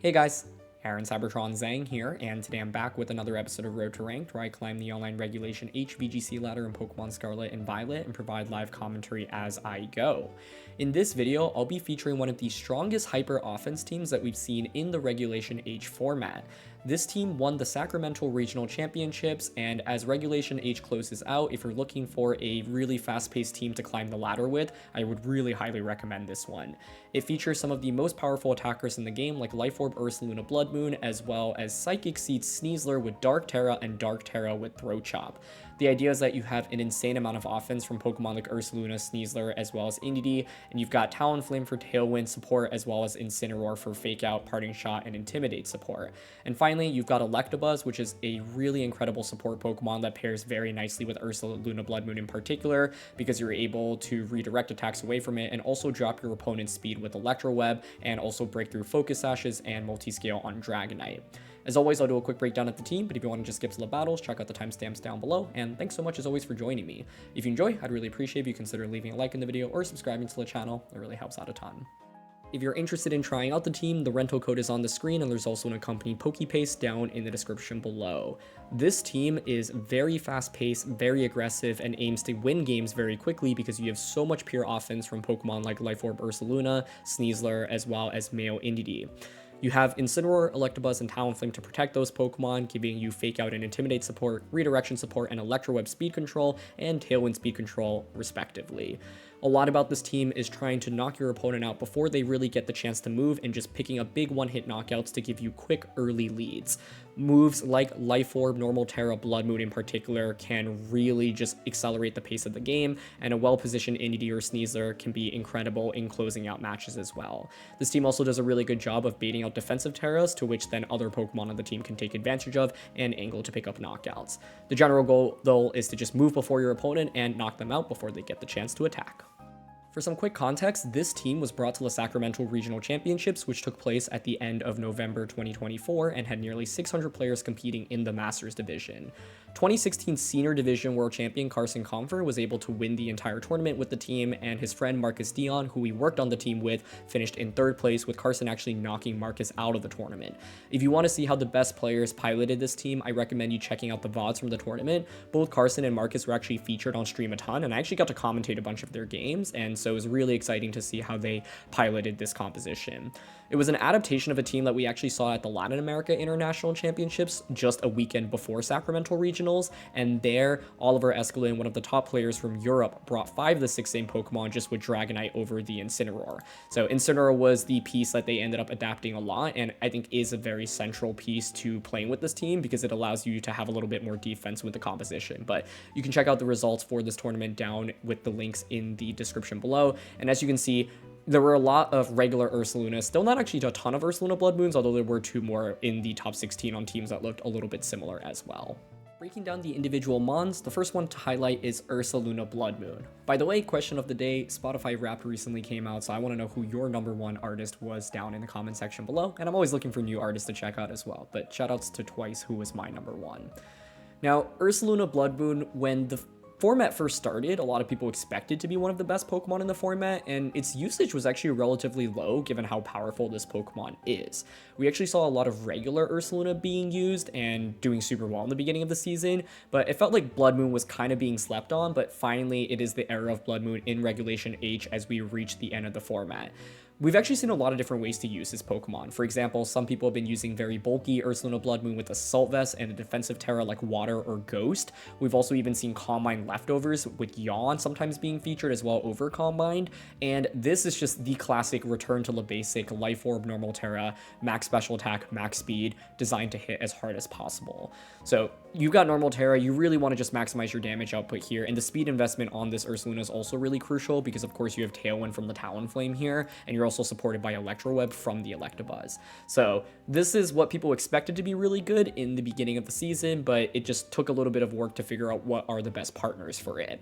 Hey guys, Aaron Cybertron Zhang here, and today I'm back with another episode of Road to Ranked, where I climb the online regulation H VGC ladder in Pokemon Scarlet and Violet and provide live commentary as I go. In this video, I'll be featuring one of the strongest hyper offense teams that we've seen in the regulation H format. This team won the Sacramento Regional Championships, and as Regulation H closes out, if you're looking for a really fast-paced team to climb the ladder with, I would really highly recommend this one. It features some of the most powerful attackers in the game, like Life Orb Ursaluna Bloodmoon, as well as Psychic Seed Sneasler with Dark Tera and Dark Tera with Throat Chop. The idea is that you have an insane amount of offense from Pokemon like Ursaluna, Sneasler, as well as Indeedee, and you've got Talonflame for Tailwind support, as well as Incineroar for Fake Out, Parting Shot, and Intimidate support. And finally, you've got Electabuzz, which is a really incredible support Pokemon that pairs very nicely with Ursaluna Bloodmoon in particular, because you're able to redirect attacks away from it and also drop your opponent's speed with Electro Web, and also break through Focus Sashes and Multiscale on Dragonite. As always, I'll do a quick breakdown of the team, but if you want to just skip to the battles, check out the timestamps down below, and thanks so much as always for joining me. If you enjoy, I'd really appreciate if you consider leaving a like in the video or subscribing to the channel. It really helps out a ton. If you're interested in trying out the team, the rental code is on the screen, and there's also an accompanying PokePaste down in the description below. This team is very fast-paced, very aggressive, and aims to win games very quickly because you have so much pure offense from Pokemon like Life Orb Ursaluna, Sneasler, as well as Male Indeedee. You have Incineroar, Electabuzz, and Talonflame to protect those Pokemon, giving you Fake Out and Intimidate support, Redirection support, and Electro Web speed control, and Tailwind speed control, respectively. A lot about this team is trying to knock your opponent out before they really get the chance to move, and just picking up big one-hit knockouts to give you quick early leads. Moves like Life Orb, Normal Tera, Bloodmoon in particular can really just accelerate the pace of the game, and a well-positioned Indeedee or Sneasler can be incredible in closing out matches as well. This team also does a really good job of baiting out defensive Teras, to which then other Pokemon on the team can take advantage of and angle to pick up knockouts. The general goal, though, is to just move before your opponent and knock them out before they get the chance to attack. For some quick context, this team was brought to the Sacramento Regional Championships, which took place at the end of November 2024 and had nearly 600 players competing in the Masters division. 2016 Senior Division World Champion Carson Confer was able to win the entire tournament with the team, and his friend Marcus Dion, who he worked on the team with, finished in third place, with Carson actually knocking Marcus out of the tournament. If you want to see how the best players piloted this team, I recommend you checking out the VODs from the tournament. Both Carson and Marcus were actually featured on stream a ton, and I actually got to commentate a bunch of their games, and so it was really exciting to see how they piloted this composition. It was an adaptation of a team that we actually saw at the Latin America International Championships just a weekend before Sacramento Regionals, and there, Oliver Escalin, one of the top players from Europe, brought 5 of the 6 same Pokemon just with Dragonite over the Incineroar. So Incineroar was the piece that they ended up adapting a lot, and I think is a very central piece to playing with this team because it allows you to have a little bit more defense with the composition. But you can check out the results for this tournament down with the links in the description below, and as you can see, there were a lot of regular Ursaluna, still not actually a ton of Ursaluna Bloodmoons, although there were 2 more in the top 16 on teams that looked a little bit similar as well. Breaking down the individual mons, the first one to highlight is Ursaluna Bloodmoon. By the way, question of the day, Spotify Wrapped recently came out, so I want to know who your #1 artist was down in the comment section below, and I'm always looking for new artists to check out as well, but shoutouts to Twice, who was my #1. Now, Ursaluna Bloodmoon, when the format first started, a lot of people expected to be one of the best Pokemon in the format, and its usage was actually relatively low given how powerful this Pokemon is. We actually saw a lot of regular Ursaluna being used and doing super well in the beginning of the season, but it felt like Bloodmoon was kind of being slept on, but finally it is the era of Bloodmoon in Regulation H as we reach the end of the format. We've actually seen a lot of different ways to use this Pokemon. For example, some people have been using very bulky Ursaluna Bloodmoon with Assault Vest and a defensive Tera like Water or Ghost. We've also even seen Combine leftovers with Yawn sometimes being featured as well over Combined, and this is just the classic return to the basic Life Orb, Normal Tera, max special attack, max speed, designed to hit as hard as possible. So you've got Normal Tera, you really want to just maximize your damage output here, and the speed investment on this Ursaluna is also really crucial because of course you have Tailwind from the Talonflame here, and you're also supported by Electro Web from the Electabuzz. So this is what people expected to be really good in the beginning of the season, but it just took a little bit of work to figure out what are the best partners for it.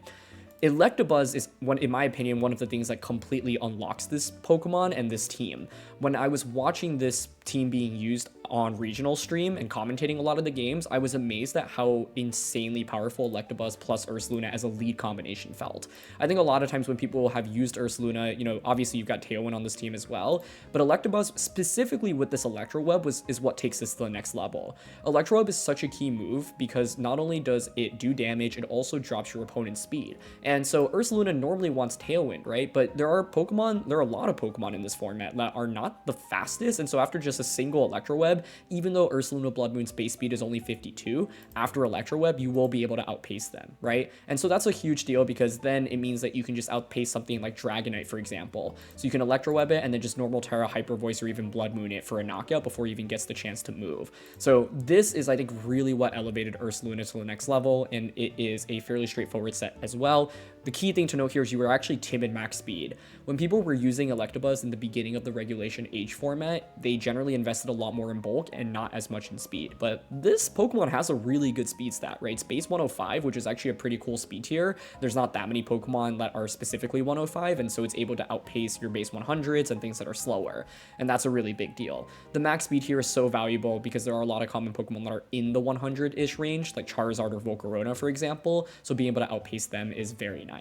Electabuzz is, in my opinion, one of the things that completely unlocks this Pokemon and this team. When I was watching this team being used on regional stream and commentating a lot of the games, I was amazed at how insanely powerful Electabuzz plus Ursaluna as a lead combination felt. I think a lot of times when people have used Ursaluna, you know, obviously you've got Tailwind on this team as well, but Electabuzz specifically with this Electro Web is what takes this to the next level. Electro Web is such a key move because not only does it do damage, it also drops your opponent's speed. And so Ursaluna normally wants Tailwind, right? But there are a lot of Pokemon in this format that are not the fastest, and so after just a single Electro Web, even though Ursaluna Bloodmoon's base speed is only 52, after Electro Web, you will be able to outpace them, right? And so that's a huge deal because then it means that you can just outpace something like Dragonite, for example. So you can Electro Web it and then just normal Tera, Hyper Voice, or even Blood Moon it for a knockout before it even gets the chance to move. So this is, I think, really what elevated Ursaluna to the next level, and it is a fairly straightforward set as well. The key thing to note here is you were actually timid max speed. When people were using Electabuzz in the beginning of the Regulation H format, they generally invested a lot more in bulk and not as much in speed. But this Pokemon has a really good speed stat, right? It's base 105, which is actually a pretty cool speed tier. There's not that many Pokemon that are specifically 105, and so it's able to outpace your base 100s and things that are slower. And that's a really big deal. The max speed here is so valuable because there are a lot of common Pokemon that are in the 100-ish range, like Charizard or Volcarona, for example. So being able to outpace them is very nice.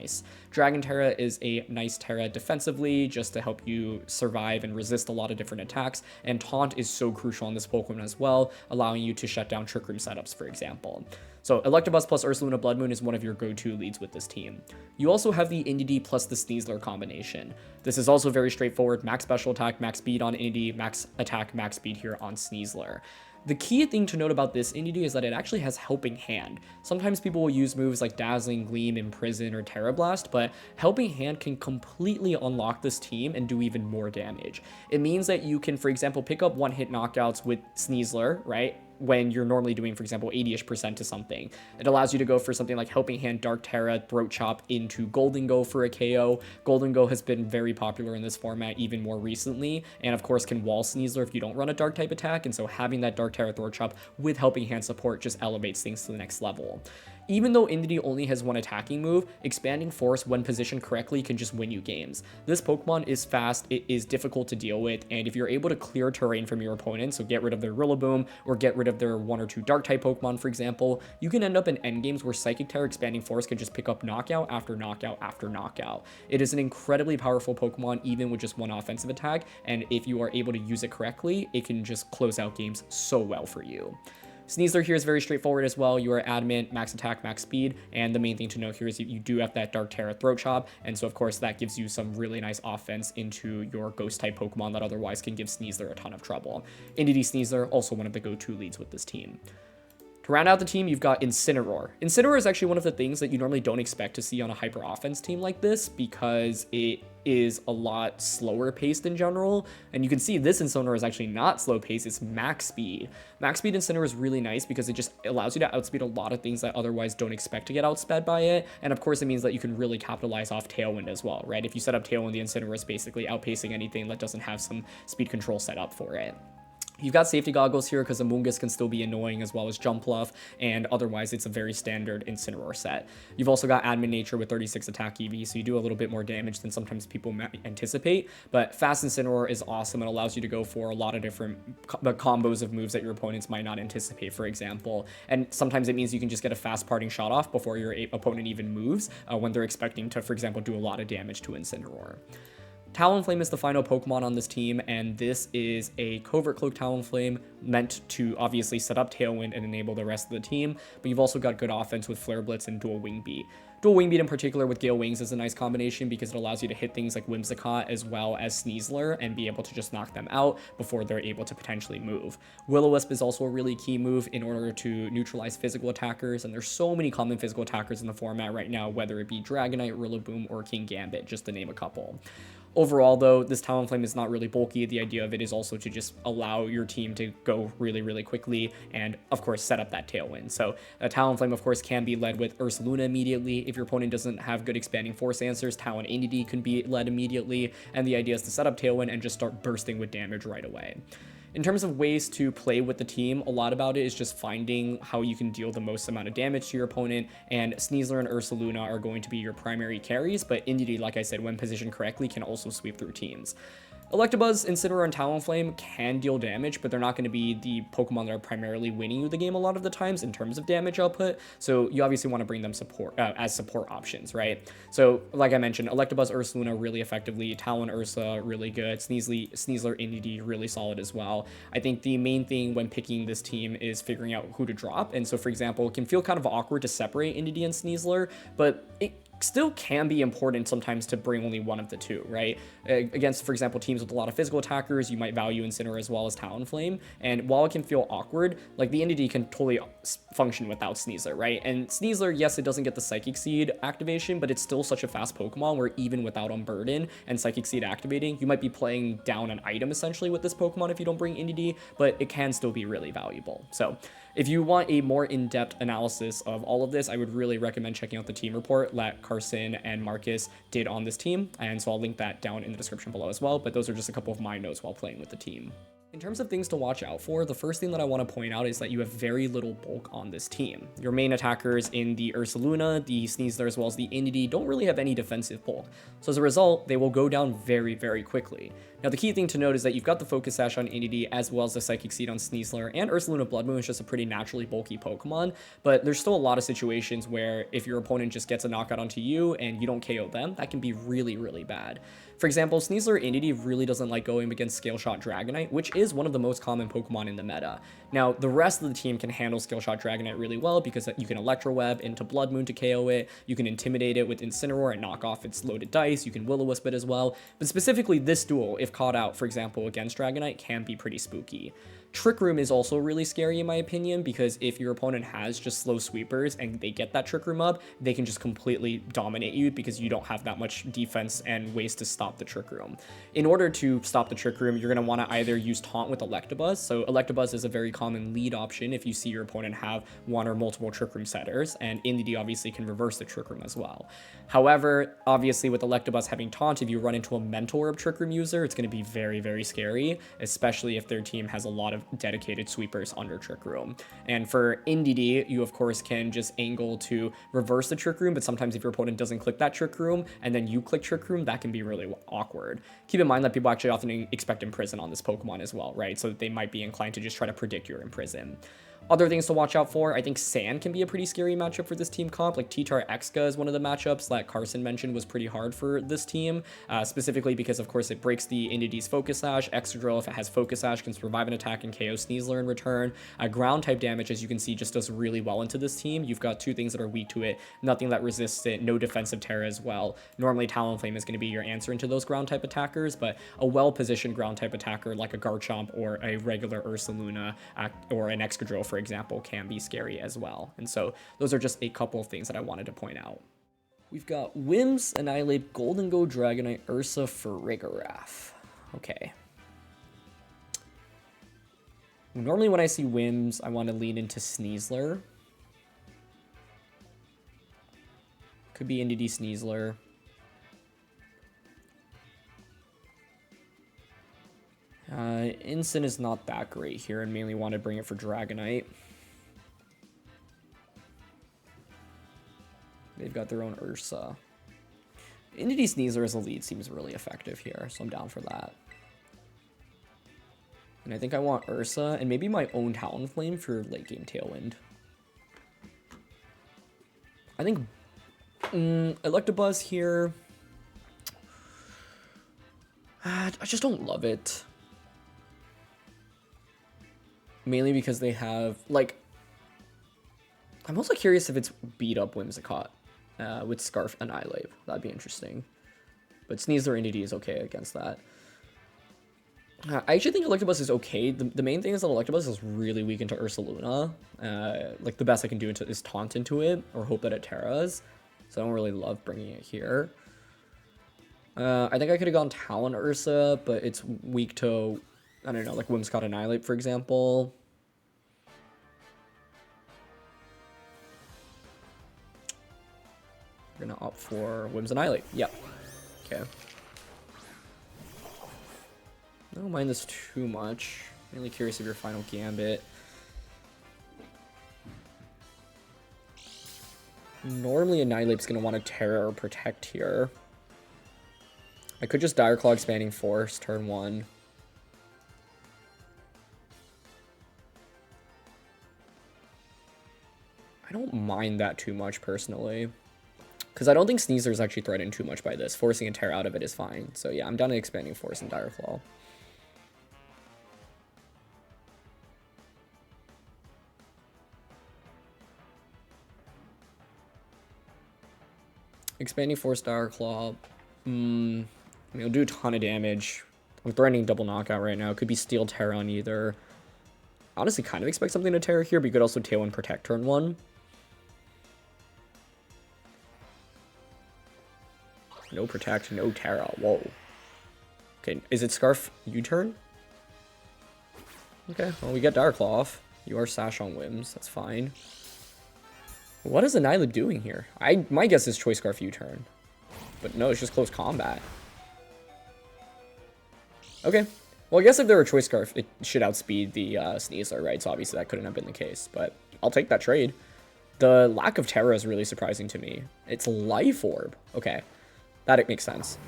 Dragon Tera is a nice Tera defensively just to help you survive and resist a lot of different attacks, and Taunt is so crucial on this Pokemon as well, allowing you to shut down Trick Room setups, for example. So Electabuzz plus Ursaluna Bloodmoon is one of your go-to leads with this team. You also have the Indeedee plus the Sneasler combination. This is also very straightforward: max special attack, max speed on Indeedee, max attack, max speed here on Sneasler. The key thing to note about this Indeedee is that it actually has Helping Hand. Sometimes people will use moves like Dazzling Gleam, Imprison, or Terra Blast, but Helping Hand can completely unlock this team and do even more damage. It means that you can, for example, pick up one-hit knockouts with Sneasler, right? When you're normally doing, for example, 80-ish% to something. It allows you to go for something like Helping Hand, Dark Tera, Throat Chop into Golden Go for a KO. Golden Go has been very popular in this format even more recently, and of course can wall Sneasler if you don't run a Dark type attack, and so having that Dark Tera Throat Chop with Helping Hand support just elevates things to the next level. Even though Indeedee only has one attacking move, Expanding Force when positioned correctly can just win you games. This Pokemon is fast, it is difficult to deal with, and if you're able to clear terrain from your opponent, so get rid of their Rillaboom or get rid of their one or two Dark type Pokemon, for example, you can end up in endgames where Psychic Tera Expanding Force can just pick up knockout after knockout after knockout. It is an incredibly powerful Pokemon even with just one offensive attack, and if you are able to use it correctly, it can just close out games so well for you. Sneasler here is very straightforward as well. You are adamant, max attack, max speed, and the main thing to note here is you do have that Dark Tera Throat Chop, and so of course that gives you some really nice offense into your Ghost type Pokemon that otherwise can give Sneasler a ton of trouble. Indeedee Sneasler, also one of the go-to leads with this team. To round out the team, you've got Incineroar. Incineroar is actually one of the things that you normally don't expect to see on a hyper offense team like this because it is a lot slower paced in general. And you can see this Incineroar is actually not slow paced, it's max speed. Max speed Incineroar is really nice because it just allows you to outspeed a lot of things that otherwise don't expect to get outsped by it. And of course, it means that you can really capitalize off Tailwind as well, right? If you set up Tailwind, the Incineroar is basically outpacing anything that doesn't have some speed control set up for it. You've got safety goggles here because Amoonguss can still be annoying as well as Jumpluff, and otherwise it's a very standard Incineroar set. You've also got Admin Nature with 36 attack EV, so you do a little bit more damage than sometimes people might anticipate, but Fast Incineroar is awesome. It allows you to go for a lot of different combos of moves that your opponents might not anticipate, for example, and sometimes it means you can just get a fast parting shot off before your opponent even moves when they're expecting to, for example, do a lot of damage to Incineroar. Talonflame is the final Pokemon on this team, and this is a Covert Cloak Talonflame meant to obviously set up Tailwind and enable the rest of the team, but you've also got good offense with Flare Blitz and Dual Wing Beat. Dual Wing Beat in particular with Gale Wings is a nice combination because it allows you to hit things like Whimsicott as well as Sneasler and be able to just knock them out before they're able to potentially move. Will-O-Wisp is also a really key move in order to neutralize physical attackers, and there's so many common physical attackers in the format right now, whether it be Dragonite, Rillaboom, or King Gambit, just to name a couple. Overall, though, this Talonflame is not really bulky. The idea of it is also to just allow your team to go really, really quickly and, of course, set up that Tailwind. So a Talonflame, of course, can be led with Ursaluna immediately. If your opponent doesn't have good Expanding Force answers, Talon Indeedee can be led immediately, and the idea is to set up Tailwind and just start bursting with damage right away. In terms of ways to play with the team, a lot about it is just finding how you can deal the most amount of damage to your opponent, and Sneasler and Ursaluna are going to be your primary carries, but Indeedee, like I said, when positioned correctly, can also sweep through teams. Electabuzz, Incineroar, and Talonflame can deal damage, but they're not going to be the Pokemon that are primarily winning you the game a lot of the times in terms of damage output, so you obviously want to bring them as support options, right? So, like I mentioned, Electabuzz, Ursaluna really effectively, Talon, Ursa really good, Sneasler, Indeedee really solid as well. I think the main thing when picking this team is figuring out who to drop, and so for example, it can feel kind of awkward to separate Indeedee and Sneasler, but it still can be important sometimes to bring only one of the two, right? Against, for example, teams with a lot of physical attackers, you might value Incineroar as well as Talonflame, and while it can feel awkward, like the Indeedee can totally function without Sneasler, right? And Sneasler, yes, it doesn't get the Psychic Seed activation, but it's still such a fast Pokemon where even without Unburden and Psychic Seed activating, you might be playing down an item essentially with this Pokemon if you don't bring Indeedee, but it can still be really valuable. So if you want a more in-depth analysis of all of this, I would really recommend checking out the team report that Carson and Marcus did on this team, and so I'll link that down in the description below as well, but those are just a couple of my notes while playing with the team. In terms of things to watch out for, the first thing that I want to point out is that you have very little bulk on this team. Your main attackers in the Ursaluna, the Sneasler, as well as the Indeedee don't really have any defensive bulk. So as a result, they will go down very, very quickly. Now, the key thing to note is that you've got the Focus Sash on Indeedee as well as the Psychic Seed on Sneasler, and Ursaluna Bloodmoon is just a pretty naturally bulky Pokemon, but there's still a lot of situations where if your opponent just gets a knockout onto you and you don't KO them, that can be really, really bad. For example, Sneasler Indeedee really doesn't like going against Scale Shot Dragonite, which is one of the most common Pokemon in the meta. Now, the rest of the team can handle Scale Shot Dragonite really well because you can Electro Web into Bloodmoon to KO it, you can Intimidate it with Incineroar and knock off its loaded dice, you can Will-O-Wisp it as well, but specifically this duel, if caught out, for example, against Dragonite, can be pretty spooky. Trick Room is also really scary in my opinion, because if your opponent has just slow sweepers and they get that Trick Room up, they can just completely dominate you because you don't have that much defense and ways to stop the Trick Room. In order to stop the Trick Room, you're going to want to either use Taunt with Electabuzz. So Electabuzz is a very common lead option if you see your opponent have one or multiple Trick Room setters, and Indeedee obviously can reverse the Trick Room as well. However, obviously with Electabuzz having Taunt, if you run into a Mental Orb Trick Room user, it's going to be very, very scary, especially if their team has a lot of dedicated sweepers under Trick Room. And for Indeedee, you of course can just angle to reverse the Trick Room, but sometimes if your opponent doesn't click that Trick Room and then you click Trick Room, that can be really awkward. Keep in mind that people actually often expect Imprison on this Pokemon as well, right? So they might be inclined to just try to predict your Imprison. Other things to watch out for, I think Sand can be a pretty scary matchup for this team comp. Like T-Tar Exca is one of the matchups that Carson mentioned was pretty hard for this team, specifically because of course it breaks the Indeedee's Focus Sash. Excadrill, if it has Focus Sash, can survive an attack and KO Sneasler in return. Ground type damage, as you can see, just does really well into this team. You've got two things that are weak to it, nothing that resists it, no defensive Tera as well. Normally Talonflame is going to be your answer into those ground type attackers, but a well-positioned ground type attacker like a Garchomp or a regular Ursaluna or an Excadrill, for example, can be scary as well. And so those are just a couple of things that I wanted to point out. We've got Wims, Annihilate, Golden Go, Dragonite, Ursa, Farigiraf. Okay. Normally when I see Wims, I want to lean into Sneasler. Could be Indeedee Sneasler. Incin is not that great here, and mainly want to bring it for Dragonite. They've got their own Ursa. Indeedee Sneasler as a lead seems really effective here, so I'm down for that. And I think I want Ursa, and maybe my own Talonflame for late game Tailwind. I think Electabuzz here. I just don't love it. Mainly because they have, like, I'm also curious if it's beat up Whimsicott with Scarf Annihilate. That'd be interesting. But Sneasler Indeedee is okay against that. I actually think Electabuzz is okay. The main thing is that Electabuzz is really weak into Ursaluna. Like, the best I can do is taunt into it or hope that it Terras. So I don't really love bringing it here. I think I could have gone Talon Ursa, but it's weak to, I don't know, like Whimsicott Annihilate, for example. We're gonna opt for Whims Annihilate. Yep. Okay. I don't mind this too much. Really curious of your final gambit. Normally Annihilate's going to want to Tera or Protect here. I could just Dire Claw Expanding Force, turn 1. I don't mind that too much, personally. Because I don't think Sneasler is actually threatened too much by this. Forcing a Tera out of it is fine. So yeah, I'm down to Expanding Force and Dire Claw. Expanding Force, Dire Claw. I mean, it'll do a ton of damage. I'm threatening double knockout right now. It could be Steel Tera on either. Honestly, kind of expect something to Tera here, but you could also Tailwind Protect turn 1. No Protect, no Tera. Whoa. Okay, is it Scarf U-turn? Okay, well, we get Dire Claw off. You are Sash on Whims. That's fine. What is Annihilape doing here? My guess is Choice Scarf U-turn. But no, it's just close combat. Okay. Well, I guess if there were Choice Scarf, it should outspeed the Sneasler, right? So obviously that couldn't have been the case. But I'll take that trade. The lack of Tera is really surprising to me. It's Life Orb. Okay. That makes sense.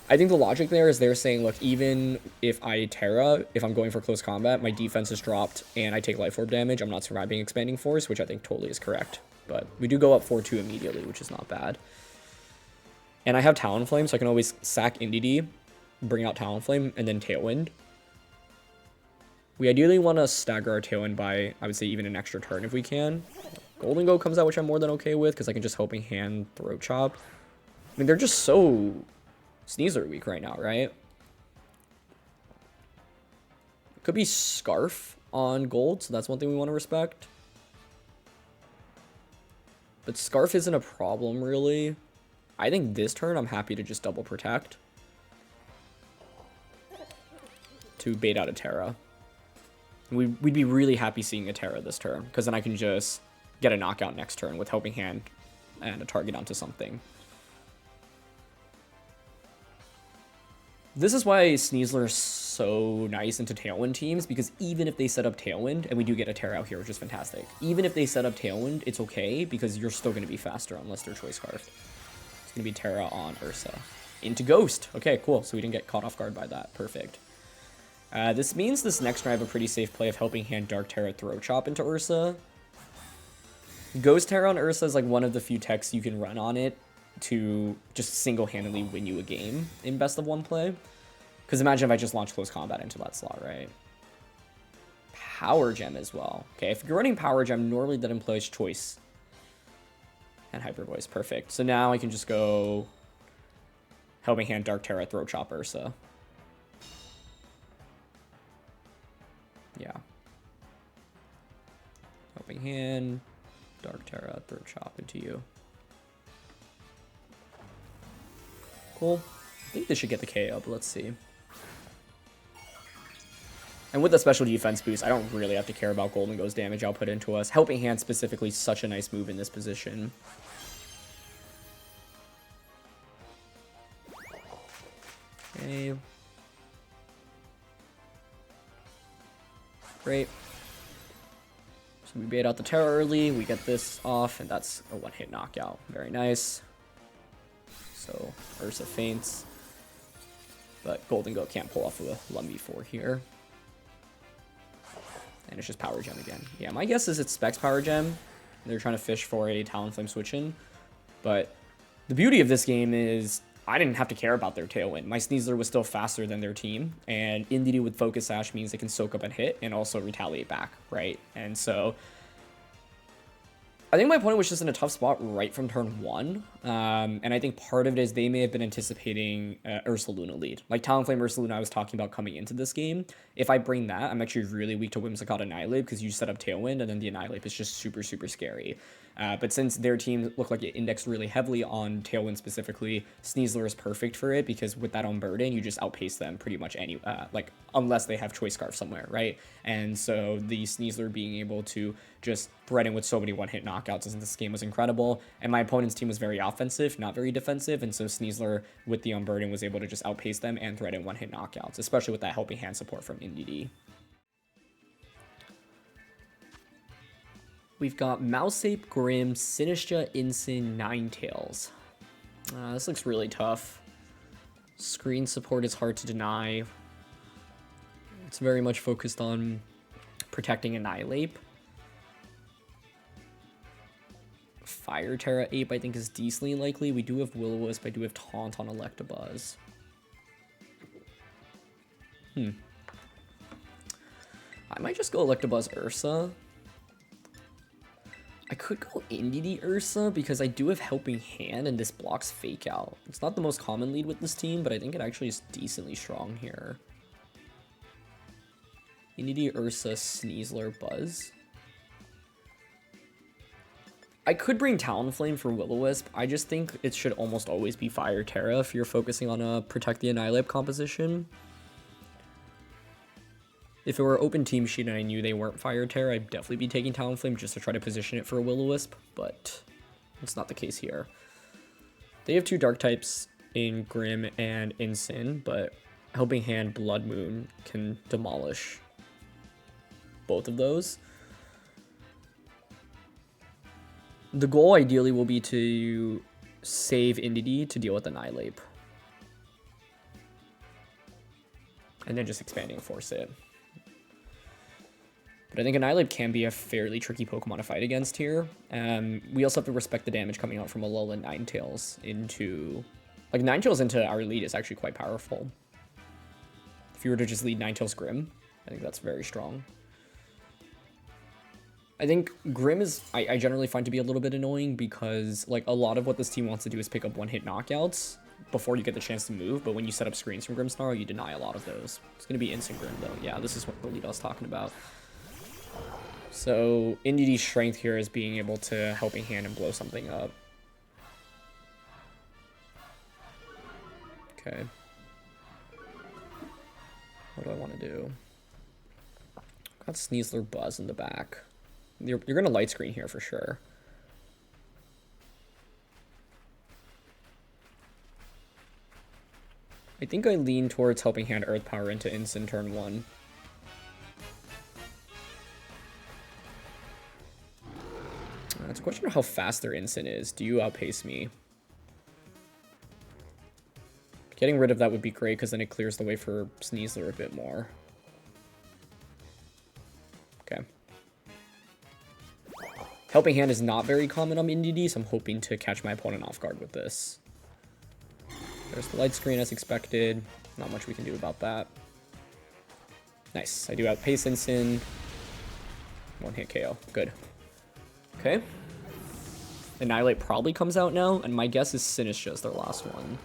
I think the logic there is they're saying, look, even if I Tera, if I'm going for close combat, my defense is dropped and I take Life Orb damage, I'm not surviving Expanding Force, which I think totally is correct. But we do go up 4-2 immediately, which is not bad. And I have Talonflame, so I can always sack Indeedee, bring out Talonflame, and then Tailwind. We ideally want to stagger our Tailwind by, I would say, even an extra turn if we can. Golden Go comes out, which I'm more than okay with, because I can just Helping Hand, Throat Chop. I mean, they're just so Sneasler weak right now, right? Could be Scarf on gold, so that's one thing we want to respect. But Scarf isn't a problem, really. I think this turn, I'm happy to just double Protect. To bait out a Tera. We'd be really happy seeing a Tera this turn, because then I can just get a knockout next turn with Helping Hand and a target onto something. This is why Sneasler is so nice into Tailwind teams, because even if they set up Tailwind, and we do get a Tera out here, which is fantastic, even if they set up Tailwind, it's okay, because you're still going to be faster unless they're Choice Scarf. It's going to be Tera on Ursa. Into Ghost. Okay, cool. So we didn't get caught off guard by that. Perfect. This means this next turn I have a pretty safe play of Helping Hand Dark Tera Throat Chop into Ursa. Ghost Tera on Ursa is like one of the few techs you can run on it to just single-handedly win you a game in best of 1 play. Because imagine if I just launch close combat into that slot, right? Power Gem as well. Okay, if you're running Power Gem, normally that employs Choice and Hyper Voice. Perfect. So now I can just go Helping Hand, Dark Tera, Throat Chop, Ursa. Yeah. Helping Hand, Dark Tera, Throat Chop into you. Cool. I think this should get the KO, but let's see. And with the special defense boost, I don't really have to care about Golden Go's damage output into us. Helping Hand specifically, such a nice move in this position. Okay. Great. So we bait out the Tera early, we get this off, and that's a one-hit knockout. Very nice. So Ursa faints, but Golden Go can't pull off a 1v4 here. And it's just Power Gem again. Yeah, my guess is it's Specs Power Gem. They're trying to fish for a Talonflame switch in. But the beauty of this game is I didn't have to care about their Tailwind. My Sneasler was still faster than their team. And Indeedee with Focus Sash means they can soak up and hit and also retaliate back, right? And so I think my opponent was just in a tough spot right from turn 1. And I think part of it is they may have been anticipating Ursaluna lead. Like Talonflame Ursaluna I was talking about coming into this game. If I bring that, I'm actually really weak to Whimsicott Annihilape because you set up Tailwind and then the Annihilape is just super, super scary. But since their team looked like it indexed really heavily on Tailwind specifically, Sneasler is perfect for it because with that Unburden, you just outpace them pretty much any, like unless they have Choice Scarf somewhere, right? And so the Sneasler being able to just threaten with so many one-hit knockouts in this game was incredible. And my opponent's team was very offensive, not very defensive, and so Sneasler with the Unburden was able to just outpace them and threaten one-hit knockouts, especially with that Helping Hand support from Indeedee. We've got Mouseape, Grim, Sinistra, Ensign, Ninetales. This looks really tough. Screen support is hard to deny. It's very much focused on protecting Annihilate. Fire Tera Ape I think is decently likely. We do have Will-O-Wisp. I do have Taunt on Electabuzz. I might just go Electabuzz Ursa. I could go Indeedee Ursa because I do have Helping Hand and this blocks Fake Out. It's not the most common lead with this team, but I think it actually is decently strong here. Indeedee Ursa, Sneasler, Buzz. I could bring Talonflame for Will-O-Wisp. I just think it should almost always be Fire Tera if you're focusing on a Protect the Annihilate composition. If it were open team sheet and I knew they weren't Fire Tera, I'd definitely be taking Talonflame just to try to position it for a Will-O-Wisp, but it's not the case here. They have 2 dark types in Grim and Ensign, but Helping Hand Bloodmoon can demolish both of those. The goal ideally will be to save Indeedee to deal with Annihilate. And then just expanding and force it. But I think Annihilate can be a fairly tricky Pokemon to fight against here. We also have to respect the damage coming out from Alola Ninetales into... Like, Ninetales into our lead is actually quite powerful. If you were to just lead Ninetales Grim, I think that's very strong. I think Grim is, I generally find to be a little bit annoying because, like, a lot of what this team wants to do is pick up one-hit knockouts before you get the chance to move, but when you set up screens from Grimmsnarl, you deny a lot of those. It's going to be Instant Grim, though. Yeah, this is what the lead I was talking about. So, Indeedee's strength here is being able to Helping Hand and blow something up. Okay. What do I want to do? Got Sneasler Buzz in the back. You're going to light screen here for sure. I think I lean towards Helping Hand Earth Power into Instant turn 1. It's a question of how fast their Instant is. Do you outpace me? Getting rid of that would be great because then it clears the way for Sneasler a bit more. Okay. Helping Hand is not very common on Indeedee, so I'm hoping to catch my opponent off guard with this. There's the light screen as expected. Not much we can do about that. Nice. I do outpace Instant. One-hit KO. Good. Okay. Annihilate probably comes out now, and my guess is Sinistra is their last one.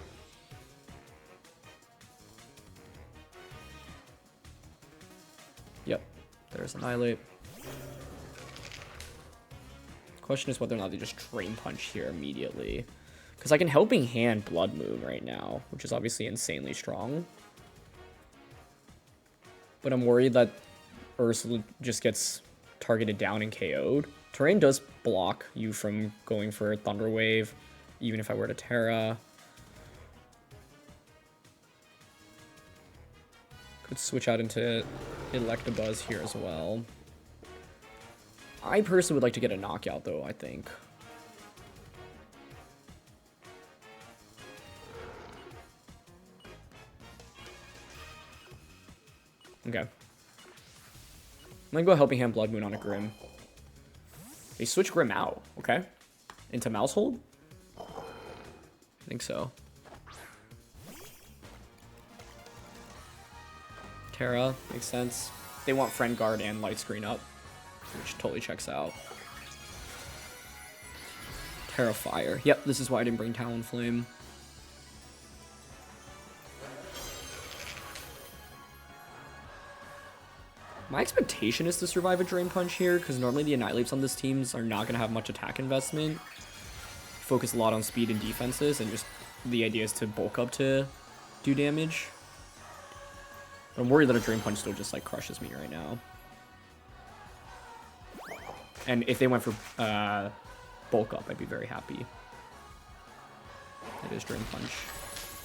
Yep. There's Annihilate. Question is whether or not they just Drain Punch here immediately. Because I can Helping Hand Bloodmoon right now, which is obviously insanely strong. But I'm worried that Ursula just gets targeted down and KO'd. Terrain does block you from going for a Thunder Wave, even if I were to Tera. Could switch out into Electabuzz here as well. I personally would like to get a knockout, though, I think. Okay. I'm gonna go Helping Hand Bloodmoon on a Grim. They switch Grim out, okay? Into Mousehold? I think so. Tera, makes sense. They want Friend Guard and Light Screen up, which totally checks out. Tera Fire. Yep, this is why I didn't bring Talonflame. My expectation is to survive a Drain Punch here, because normally the Annihilates on this teams are not going to have much attack investment. Focus a lot on speed and defenses, and just the idea is to bulk up to do damage. But I'm worried that a Drain Punch still just like crushes me right now. And if they went for bulk up, I'd be very happy. It is Drain Punch.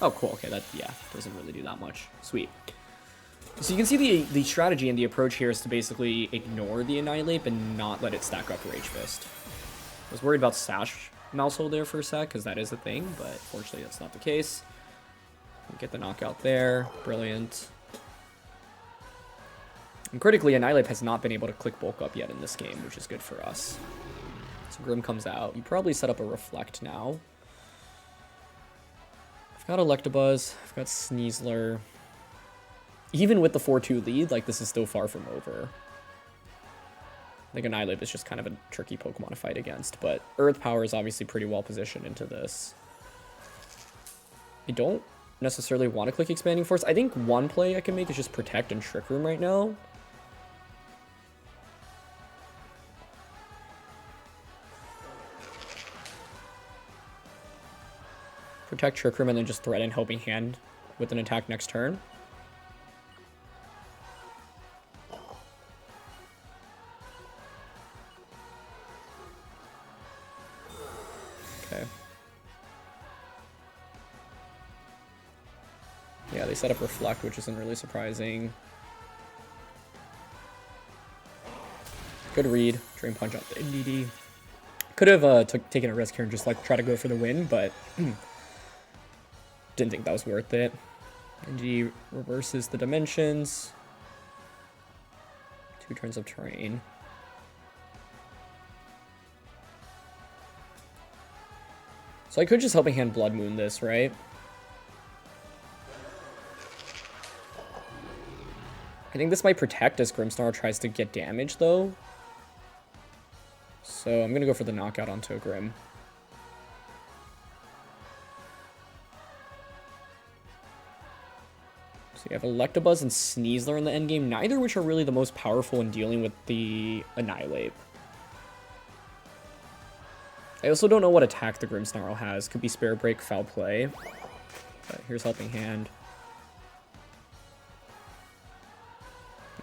Oh, cool. Okay, that, yeah, doesn't really do that much. Sweet. So you can see the strategy and the approach here is to basically ignore the Annihilate and not let it stack up Rage Fist. I was worried about Sash Mousehold there for a sec, because that is a thing, but fortunately that's not the case. Get the knockout there. Brilliant. And critically, Annihilate has not been able to click bulk up yet in this game, which is good for us. So Grim comes out. You probably set up a Reflect now. I've got Electabuzz. I've got Sneasler. Even with the 4-2 lead, like, this is still far from over. I think Annihilate is just kind of a tricky Pokemon to fight against, but Earth Power is obviously pretty well positioned into this. I don't necessarily want to click Expanding Force. I think one play I can make is just Protect and Trick Room right now. Protect, Trick Room, and then just threaten Helping Hand with an attack next turn. Okay. Yeah, they set up Reflect, which isn't really surprising. Good read. Drain Punch on the Indeedee. Could have taken a risk here and just like try to go for the win, but didn't think that was worth it. Indeedee reverses the dimensions. 2 turns of terrain. So I could just Helping Hand Bloodmoon this, right? I think this might protect as Grimmsnarl tries to get damage, though. So I'm going to go for the knockout onto a Grim. So you have Electabuzz and Sneasler in the endgame, neither of which are really the most powerful in dealing with the Annihilate. I also don't know what attack the Grimmsnarl has. Could be Spirit Break, Foul Play. But here's Helping Hand.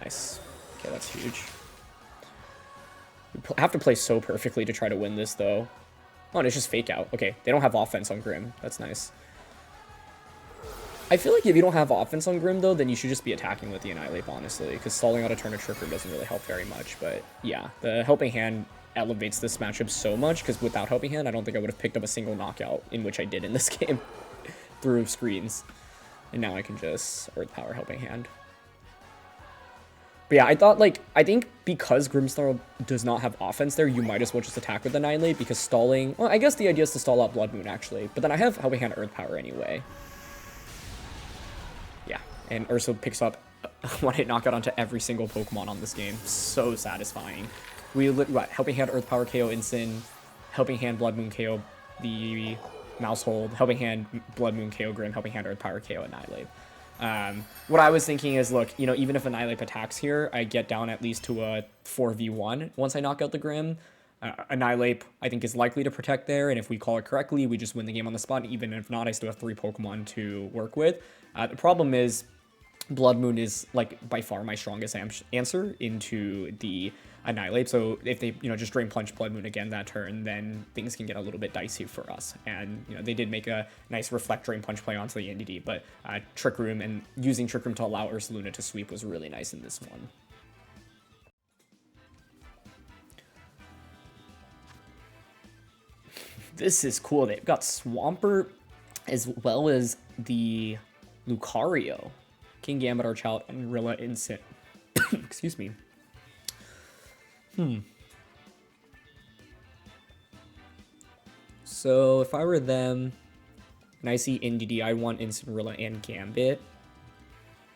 Nice. Okay, that's huge. We have to play so perfectly to try to win this, though. Oh, and it's just Fake Out. Okay, they don't have offense on Grim. That's nice. I feel like if you don't have offense on Grim, though, then you should just be attacking with the Annihilate, honestly, because stalling out a turn of Trick Room doesn't really help very much. But yeah, the Helping Hand elevates this matchup so much, because without Helping Hand, I don't think I would have picked up a single knockout, in which I did in this game, through screens. And now I can just Earth Power Helping Hand. But yeah, I think because Grimmsnarl does not have offense there, you might as well just attack with Annihilate, because stalling, well, I guess the idea is to stall out Bloodmoon, actually, but then I have Helping Hand Earth Power anyway. Yeah, and Ursa picks up a one-hit knockout onto every single Pokemon on this game. So satisfying. We what, Helping Hand Earth Power KO Incin, Helping Hand Bloodmoon KO the Mousehold, Helping Hand Bloodmoon KO Grim, Helping Hand Earth Power KO Annihilate. What I was thinking is, look, you know, even if Annihilate attacks here, I get down at least to a 4v1 once I knock out the Grim. Annihilate, I think, is likely to protect there, and if we call it correctly, we just win the game on the spot. Even if not, I still have 3 Pokemon to work with. The problem is, Bloodmoon is, like, by far my strongest answer into the Annihilate, so if they, you know, just Drain Punch Bloodmoon again that turn, then things can get a little bit dicey for us. And, you know, they did make a nice Reflect Drain Punch play onto the Indeedee, but Trick Room and using Trick Room to allow Ursaluna to sweep was really nice in this one. This is cool. They've got Swampert as well as the Lucario. Kingambit, Archalt, and Rilla Incin. Excuse me. So if I were them and I see Indeedee, I want Incineroar and Gambit.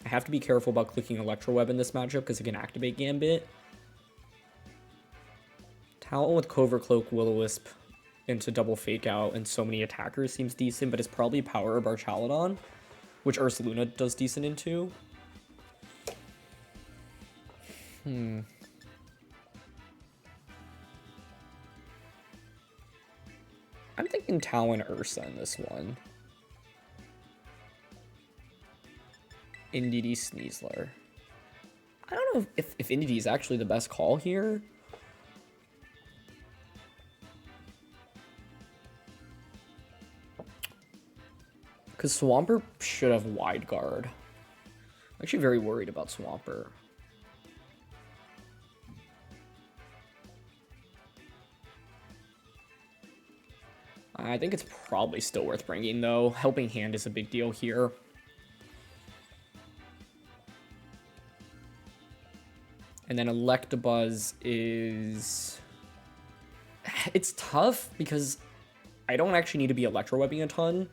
I have to be careful about clicking Electro Web in this matchup because it can activate Gambit. Talon with Covert Cloak, Will-O-Wisp into double Fake Out and so many attackers seems decent, but it's probably Power Herb Archaludon, which Ursaluna does decent into. I'm thinking Talon Ursa in this one. Indeedee Sneasler. I don't know if Indeedee is actually the best call here. Because Swampert should have Wide Guard. Actually very worried about Swampert. I think it's probably still worth bringing, though. Helping Hand is a big deal here. And then Electabuzz is... It's tough because I don't actually need to be Electro Webbing a ton.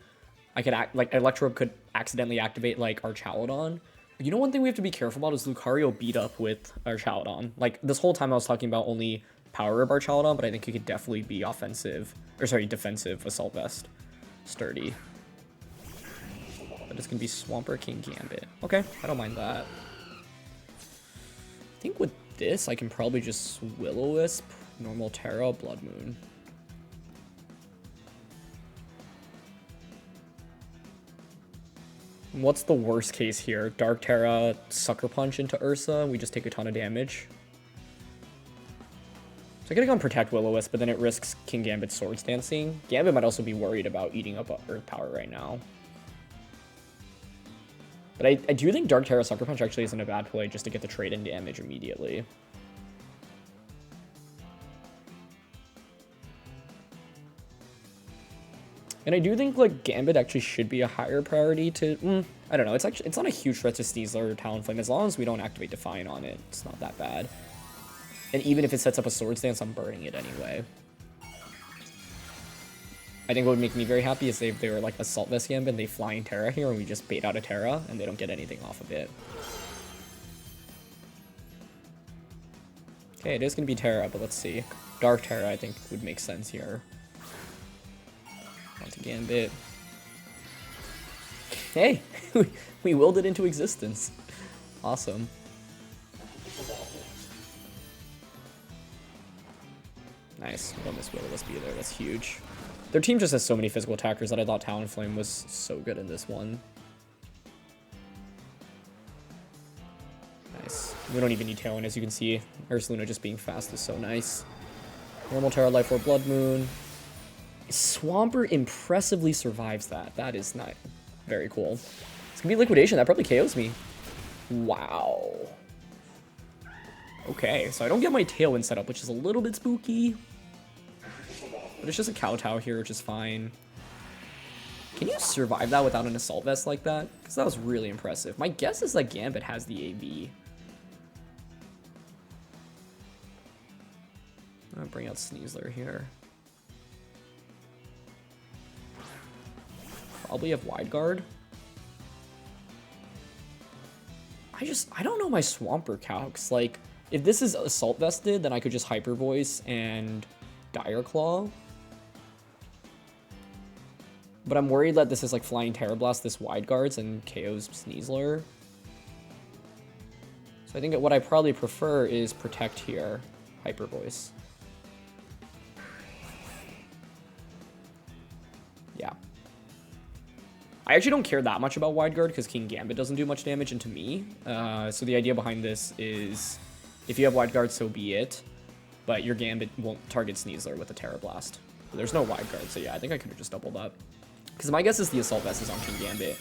I could Electro could accidentally activate like Archaludon. You know, one thing we have to be careful about is Lucario beat up with Archaludon. Like this whole time I was talking about only Power Rib Archaludon, but I think it could definitely be defensive Assault Vest. Sturdy. But it's gonna be Swampert, King Gambit. Okay, I don't mind that. I think with this I can probably just Will-O-Wisp, normal Tera, Bloodmoon. What's the worst case here? Dark Tera, Sucker Punch into Ursa, we just take a ton of damage. So I could have gone Protect Will-O-Wisp, but then it risks King Gambit's Swords Dancing. Gambit might also be worried about eating up Earth Power right now. But I do think Dark Tera Sucker Punch actually isn't a bad play just to get the trade-in damage immediately. And I do think like Gambit actually should be a higher priority to, I don't know, it's not a huge threat to Sneasler or Talonflame. As long as we don't activate Defiant on it, it's not that bad. And even if it sets up a Swords Dance, I'm burning it anyway. I think what would make me very happy is if they were like Assault Vest Gambit and they Flying Tera here and we just bait out a Tera and they don't get anything off of it. Okay, it is going to be Tera, but let's see. Dark Tera I think would make sense here. Onto Gambit. Hey, we willed it into existence. Awesome. Nice. We don't miss Will-O-Wisp either. That's huge. Their team just has so many physical attackers that I thought Talonflame was so good in this one. Nice. We don't even need Talon, as you can see. Ursaluna just being fast is so nice. Normal Tera, Life Orb, Bloodmoon. Swampert impressively survives that. That is not very cool. It's gonna be Liquidation. That probably KOs me. Wow. Okay, so I don't get my Tailwind set up, which is a little bit spooky. But it's just a Kowtow here, which is fine. Can you survive that without an Assault Vest like that? Because that was really impressive. My guess is that Gambit has the AV. I'm gonna bring out Sneasler here. Probably have Wide Guard. I don't know my Swampert calcs. Like, if this is Assault Vested, then I could just Hyper Voice and Dire Claw. But I'm worried that this is like Flying Tera Blast, this Wide Guards, and KO's Sneasler. So I think what I probably prefer is Protect here, Hyper Voice. Yeah. I actually don't care that much about Wide Guard because King Gambit doesn't do much damage into me. So the idea behind this is if you have Wide Guard, so be it. But your Gambit won't target Sneasler with a Tera Blast. But there's no Wide Guard, so yeah, I think I could have just doubled up. Because my guess is the Assault Vest is on King Gambit.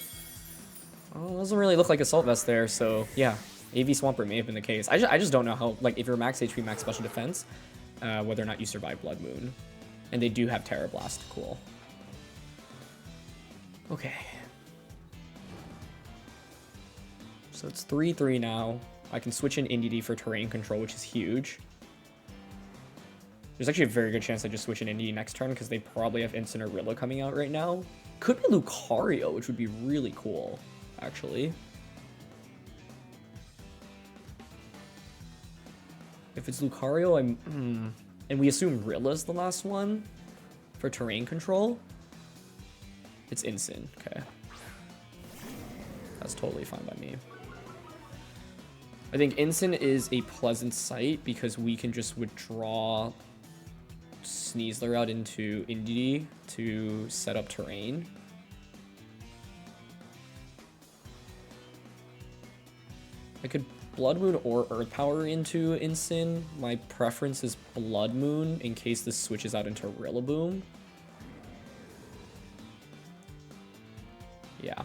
Oh, it doesn't really look like Assault Vest there, so yeah. AV Swampert may have been the case. I just don't know how, like, if you're max HP, max special defense, whether or not you survive Bloodmoon. And they do have Tera Blast. Cool. Okay. So it's 3-3 now. I can switch in Indeedee for terrain control, which is huge. There's actually a very good chance I just switch in Indeedee next turn because they probably have Instant Orilla coming out right now. Could be Lucario, which would be really cool, actually. If it's Lucario, and we assume Rilla's the last one for terrain control. It's Instant, okay. That's totally fine by me. I think Instant is a pleasant sight because we can just withdraw Sneasler out into Indeedee to set up terrain. I could Bloodmoon or Earth Power into Instant. My preference is Bloodmoon in case this switches out into Rillaboom. Yeah.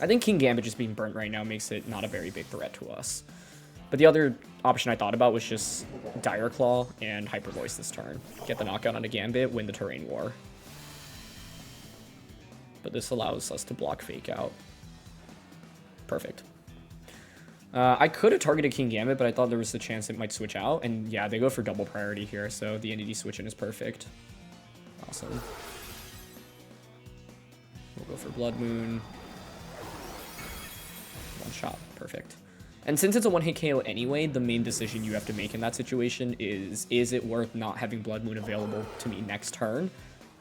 I think King Gambit just being burnt right now makes it not a very big threat to us. But the other option I thought about was just Dire Claw and Hyper Voice this turn. Get the knockout on a Gambit, win the terrain war. But this allows us to block Fake Out. Perfect. I could have targeted King Gambit, but I thought there was a chance it might switch out. And yeah, they go for double priority here, so the Indeedee switch-in is perfect. Awesome. We'll go for Bloodmoon. One shot. Perfect. And since it's a one-hit KO anyway, the main decision you have to make in that situation is it worth not having Bloodmoon available to me next turn?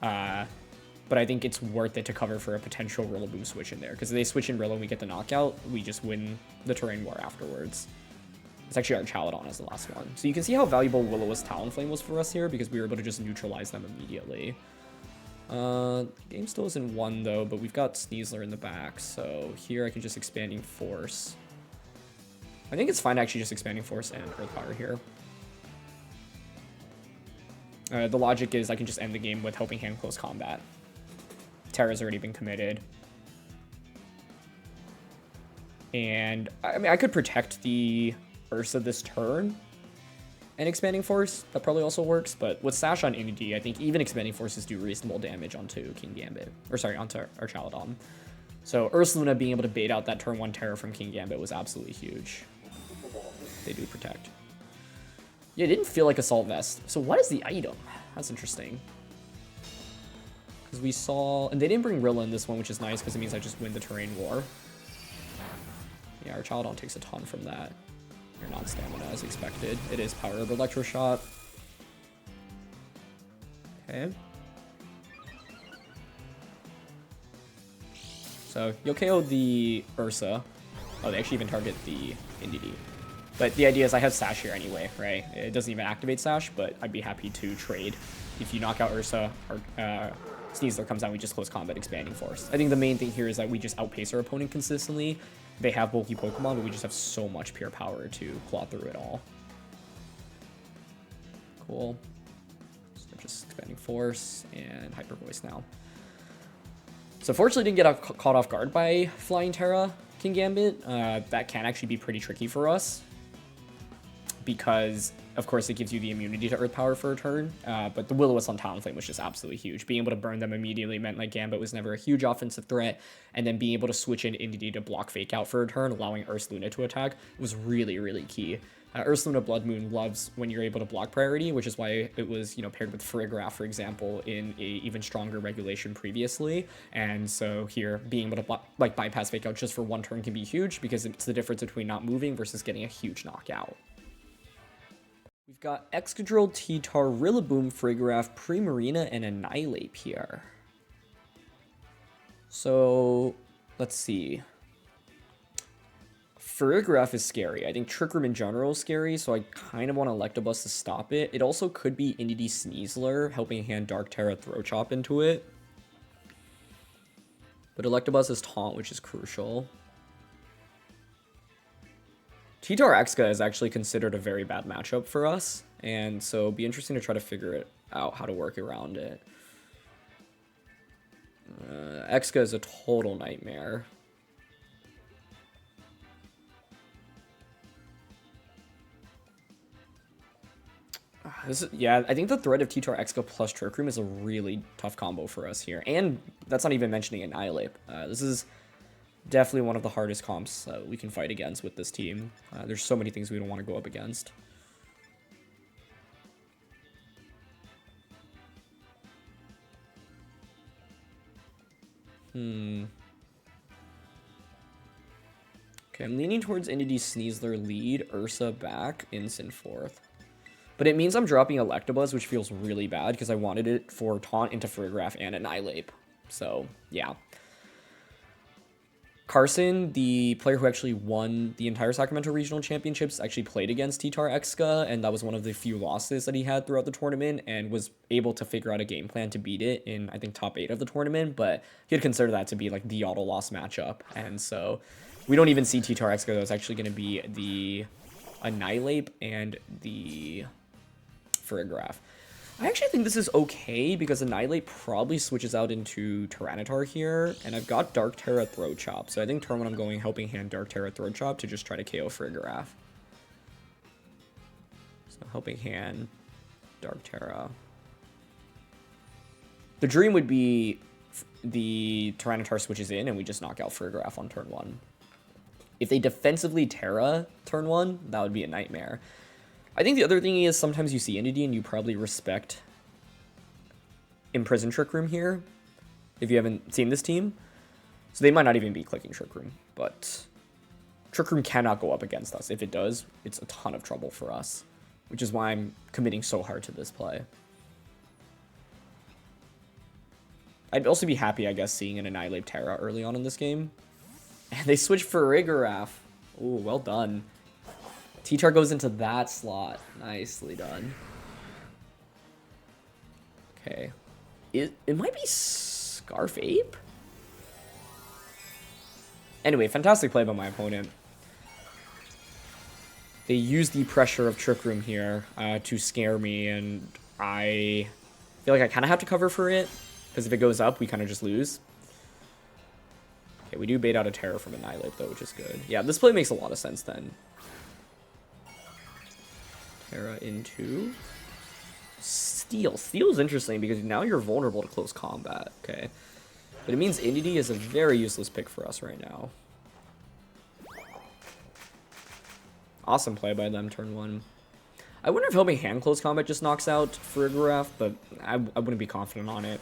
But I think it's worth it to cover for a potential Rillaboom switch in there. Because if they switch in Rilla and we get the knockout, we just win the terrain war afterwards. It's actually our Chaladon as the last one. So you can see how valuable Will-O-Wisp Talonflame was for us here, because we were able to just neutralize them immediately. Game still isn't won though, but we've got Sneasler in the back. So here I can just Expanding Force. I think it's fine actually just Expanding Force and Earth Power here. The logic is I can just end the game with Helping Hand Close Combat. Tera's already been committed. And, I mean, I could protect the Ursa this turn and Expanding Force. That probably also works, but with Sash on Indeedee, I think even Expanding Forces do reasonable damage onto King Gambit. Or sorry, onto our Chaladon. So Ursaluna being able to bait out that turn 1 Tera from King Gambit was absolutely huge. They do protect. Yeah, it didn't feel like Assault Vest. So what is the item? That's interesting. Because we saw... And they didn't bring Rilla in this one, which is nice because it means I just win the terrain war. Yeah, our Chaladon takes a ton from that. You're not stamina as expected. It is Power Herb Electro Shot. Okay. So you'll KO the Ursa. Oh, they actually even target the Indeedee. But the idea is I have Sash here anyway, right? It doesn't even activate Sash, but I'd be happy to trade. If you knock out Ursa, or Sneasler comes out, we just close combat Expanding Force. I think the main thing here is that we just outpace our opponent consistently. They have bulky Pokemon, but we just have so much pure power to claw through it all. Cool. So just Expanding Force and Hyper Voice now. So fortunately didn't get caught off guard by Flying Tera King Gambit. That can actually be pretty tricky for us, because of course it gives you the immunity to Earth Power for a turn, but the Will-O-Wisp on Talonflame was just absolutely huge. Being able to burn them immediately meant like Gambit was never a huge offensive threat, and then being able to switch in Indeedee to block Fake Out for a turn, allowing Ursaluna to attack, was really, really key. Ursaluna Bloodmoon loves when you're able to block priority, which is why it was, you know, paired with Farigiraf, for example, in a even stronger regulation previously. And so here, being able to like bypass Fake Out just for one turn can be huge, because it's the difference between not moving versus getting a huge knockout. We've got Excadrill, T-Tar, Rillaboom, Farigiraf, Primarina, and Annihilate here. So, let's see. Farigiraf is scary. I think Trick Room in general is scary, so I kind of want Electabuzz to stop it. It also could be Indeedee Sneasler, Helping Hand Dark Tera Throat Chop into it. But Electabuzz is Taunt, which is crucial. T-Tar Exca is actually considered a very bad matchup for us, and so it'll be interesting to try to figure it out how to work around it. Exca is a total nightmare. Yeah, I think the threat of T-Tar Exca plus Trick Room is a really tough combo for us here, and that's not even mentioning Annihilate. This is definitely one of the hardest comps we can fight against with this team. There's so many things we don't want to go up against. Okay, I'm leaning towards Indeedee Sneasler lead, Ursa back, Incin fourth. But it means I'm dropping Electabuzz, which feels really bad because I wanted it for Taunt into Farigiraf and Annihilate. So, yeah. Carson, the player who actually won the entire Sacramento Regional Championships, actually played against T-Tar Exca, and that was one of the few losses that he had throughout the tournament, and was able to figure out a game plan to beat it in, I think, top 8 of the tournament, but he'd consider that to be, like, the auto-loss matchup, and so we don't even see T-Tar Exca. That's actually going to be the Annihilate and the Farigiraf. I actually think this is okay because Annihilate probably switches out into Tyranitar here, and I've got Dark Tera Throat Chop, so I think turn 1 I'm going Helping Hand Dark Tera Throat Chop to just try to KO Farigiraf. So Helping Hand, Dark Tera. The dream would be the Tyranitar switches in and we just knock out Farigiraf on turn 1. If they defensively Tera turn 1, that would be a nightmare. I think the other thing is sometimes you see Indeedee and you probably respect Imprison Trick Room here if you haven't seen this team. So they might not even be clicking Trick Room, but Trick Room cannot go up against us. If it does, it's a ton of trouble for us, which is why I'm committing so hard to this play. I'd also be happy, I guess, seeing an Annihilate Tera early on in this game. And they switch for Farigiraf. Ooh, well done. T-Tar goes into that slot. Nicely done. Okay. It might be Scarf Ape? Anyway, fantastic play by my opponent. They use the pressure of Trick Room here to scare me, and I feel like I kind of have to cover for it, because if it goes up, we kind of just lose. Okay, we do bait out a Tera from Annihilate, though, which is good. Yeah, this play makes a lot of sense then. Tera into Steel. Steel is interesting because now you're vulnerable to close combat, okay? But it means Indeedee is a very useless pick for us right now. Awesome play by them, turn 1. I wonder if Helping Hand close combat just knocks out Farigiraf, but I wouldn't be confident on it.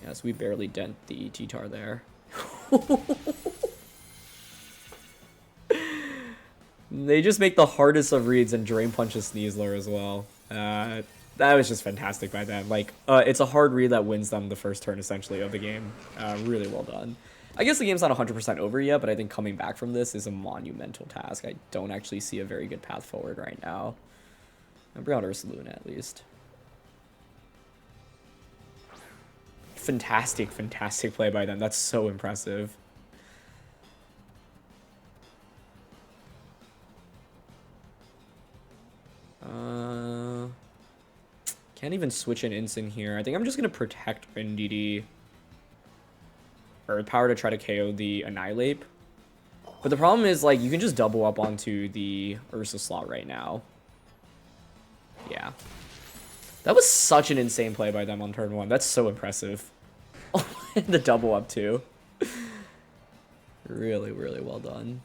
Yes, we barely dent the T-Tar there. They just make the hardest of reads and Drain Punch a Sneasler as well. That was just fantastic by them. Like, it's a hard read that wins them the first turn, essentially, of the game. Really well done. I guess the game's not 100% over yet, but I think coming back from this is a monumental task. I don't actually see a very good path forward right now. I'll bring out Ursaluna at least. Fantastic, fantastic play by them. That's so impressive. Can't even switch an Instant here. I think I'm just going to protect Indeedee. Earth Power to try to KO the Annihilate. But the problem is, like, you can just double up onto the Ursa slot right now. Yeah. That was such an insane play by them on turn 1. That's so impressive. The double up, too. Really, really well done.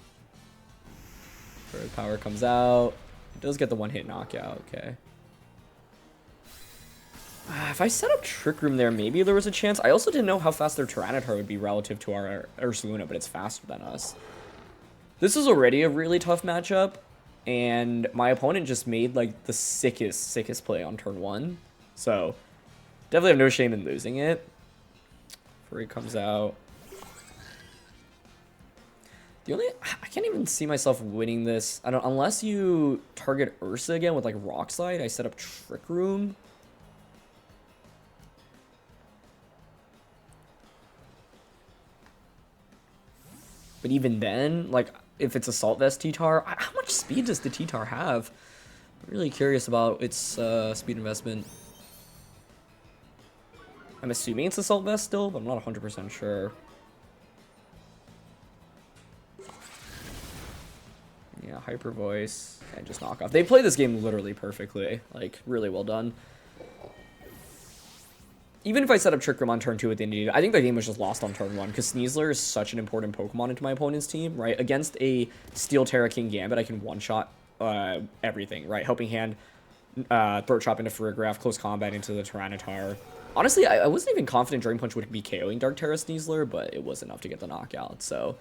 Earth Power comes out. It does get the one-hit knockout, okay. If I set up Trick Room there, maybe there was a chance. I also didn't know how fast their Tyranitar would be relative to our Ursaluna, but it's faster than us. This is already a really tough matchup, and my opponent just made, like, the sickest play on turn 1. So, definitely have no shame in losing it. Free comes out. I can't even see myself winning this. I don't, unless you target Ursa again with, like, Rock Slide. I set up Trick Room. But even then, like, if it's Assault Vest T-Tar, how much speed does the T-Tar have? I'm really curious about its speed investment. I'm assuming it's Assault Vest still, but I'm not 100% sure. Yeah, Hyper Voice, and just knock off. They play this game literally perfectly. Like, really well done. Even if I set up Trick Room on turn 2 with Indeedee, I think the game was just lost on turn 1, because Sneasler is such an important Pokemon into my opponent's team, right? Against a Steel Tera King Gambit, I can one-shot everything, right? Helping Hand, Throat Chop into Farigiraf, Close Combat into the Tyranitar. Honestly, I wasn't even confident Drain Punch would be KOing Dark Tera Sneasler, but it was enough to get the knockout, so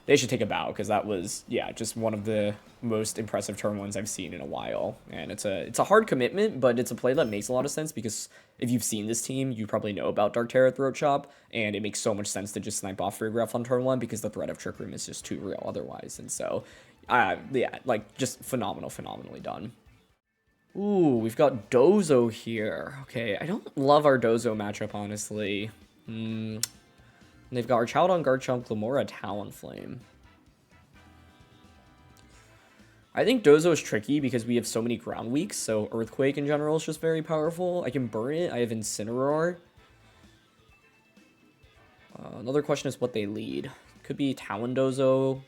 they should take a bow, because that was, yeah, just one of the most impressive turn 1s I've seen in a while. And it's a hard commitment, but it's a play that makes a lot of sense, because if you've seen this team, you probably know about Dark Tera Throat Chop, and it makes so much sense to just snipe off Farigiraf on turn 1, because the threat of Trick Room is just too real otherwise. And so, yeah, like, just phenomenally done. Ooh, we've got Dozo here. Okay, I don't love our Dozo matchup, honestly. They've got Archaudon, Garchomp, Glamora, Talonflame. I think Dozo is tricky because we have so many ground weaks, so Earthquake in general is just very powerful. I can burn it. I have Incineroar. Another question is what they lead. Could be Talon Dozo.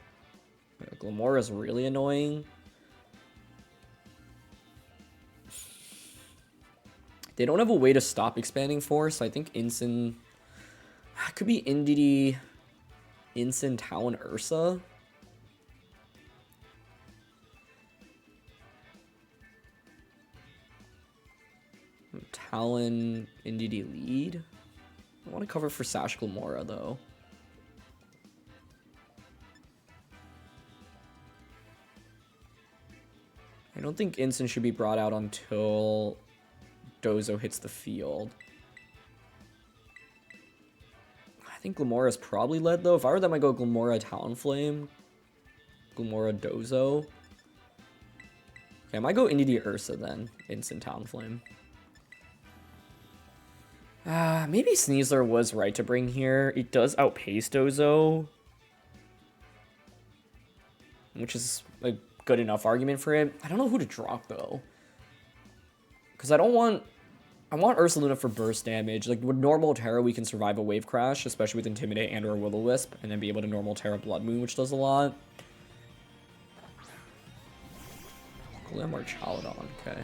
Glimmora is really annoying. They don't have a way to stop expanding force, so I think Incin... Could be Indeedee, Incin, Talon, Ursa. Talon, Indeedee lead. I want to cover for Sash Glimmora, though. I don't think Incin should be brought out until Dozo hits the field. I think Glimmora is probably led, though. If I were them, I'd go Glimmora, Talonflame. Glimmora, Dozo. Okay, I might go Indeedee Ursa, then. Incin, Talonflame. Maybe Sneasler was right to bring here. It does outpace Dozo, which is a good enough argument for it. I don't know who to drop, though. Because I want Ursaluna for burst damage. Like, with normal Tera, we can survive a wave crash, especially with Intimidate and or Will-O-Wisp, and then be able to normal Tera Bloodmoon, which does a lot. Glim or Chaladon, okay.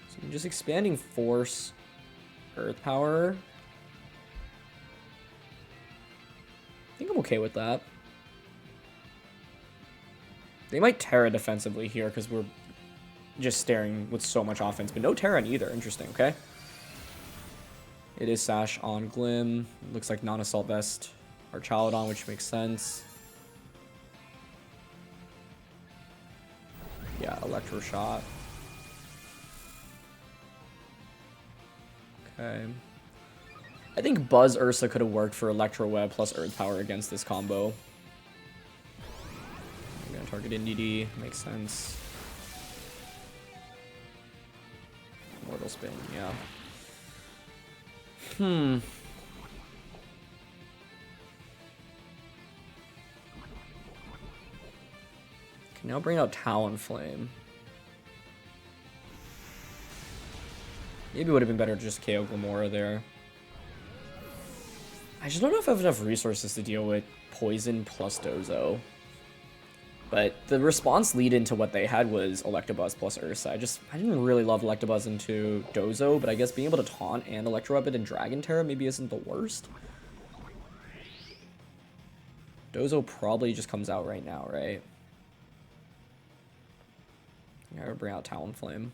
So I'm just expanding force, earth power. I think I'm okay with that. They might Tera defensively here because we're just staring with so much offense, but no Tera in either. Interesting, okay. It is Sash on Glim. Looks like non-assault vest or Chaladon, which makes sense. Yeah, Electro Shot. Okay. I think Buzz Ursa could have worked for Electro Web plus Earth Power against this combo. I'm gonna target Indeedee, makes sense. Mortal Spin, yeah. Can now bring out Talonflame. Maybe it would have been better to just KO Glimmora there. I just don't know if I have enough resources to deal with Poison plus Dozo. But the response lead into what they had was Electabuzz plus Ursa. I didn't really love Electabuzz into Dozo, but I guess being able to taunt and Electro Weapon and Dragon Tera maybe isn't the worst. Dozo probably just comes out right now, right? I gotta bring out Talonflame.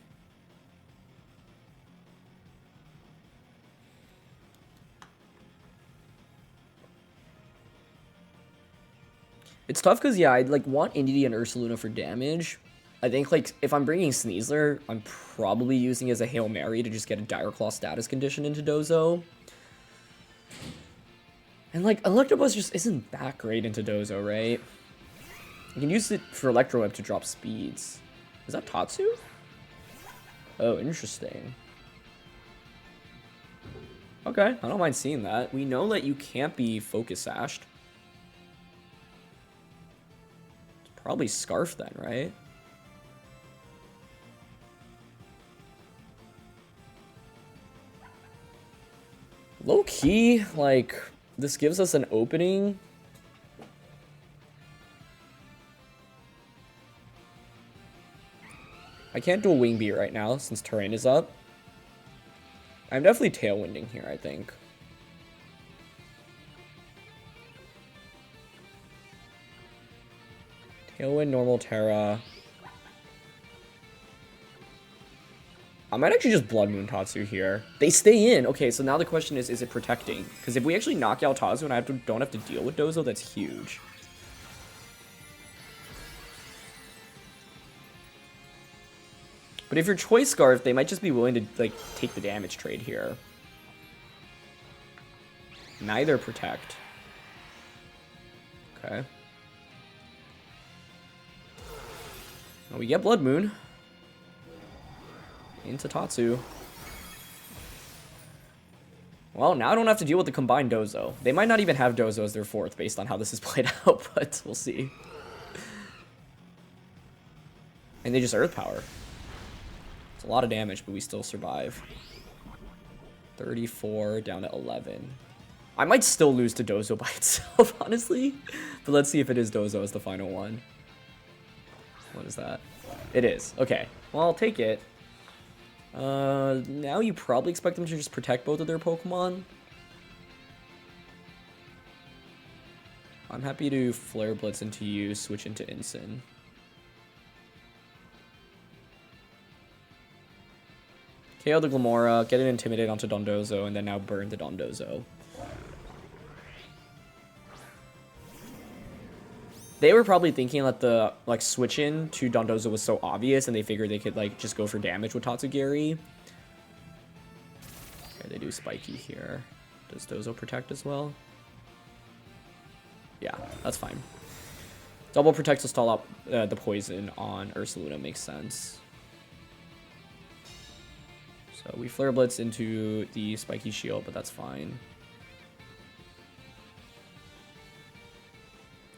It's tough because, yeah, I'd, like, want Indeedee and Ursaluna for damage. I think, like, if I'm bringing Sneasler, I'm probably using as a Hail Mary to just get a Dire Claw status condition into Dozo. And, like, Electabuzz just isn't that great into Dozo, right? You can use it for Electro Web to drop speeds. Is that Tatsu? Oh, interesting. Okay, I don't mind seeing that. We know that you can't be Focus Sashed. Probably Scarf then, right? Low key, like, this gives us an opening. I can't do a Wing Beat right now since terrain is up. I'm definitely Tailwinding here, I think. Tailwind, normal Tera. I might actually just Blood Moon Tatsu here. They stay in. Okay, so now the question is it protecting? Because if we actually knock out Tatsu and I don't have to deal with Dozo, that's huge. But if you're Choice Scarf, they might just be willing to, like, take the damage trade here. Neither protect. Okay. We get Blood Moon into Tatsu. Well, now I don't have to deal with the combined Dozo. They might not even have Dozo as their fourth based on how this is played out, but we'll see. And they just Earth Power. It's a lot of damage, but we still survive. 34 down to 11. I might still lose to Dozo by itself, honestly. But let's see if it is Dozo as the final one. What is that? It is. Okay. Well, I'll take it. Now you probably expect them to just protect both of their Pokemon. I'm happy to Flare Blitz into you, switch into Incin. KO the Glamora, get it Intimidate onto Dondozo, and then now burn the Dondozo. They were probably thinking that the switch in to Dondozo was so obvious, and they figured they could just go for damage with Tatsugiri. Okay, they do Spiky here. Does Dozo protect as well? Yeah, that's fine. Double protect to stall out the poison on Ursaluna makes sense. So we Flare Blitz into the Spiky Shield, but that's fine.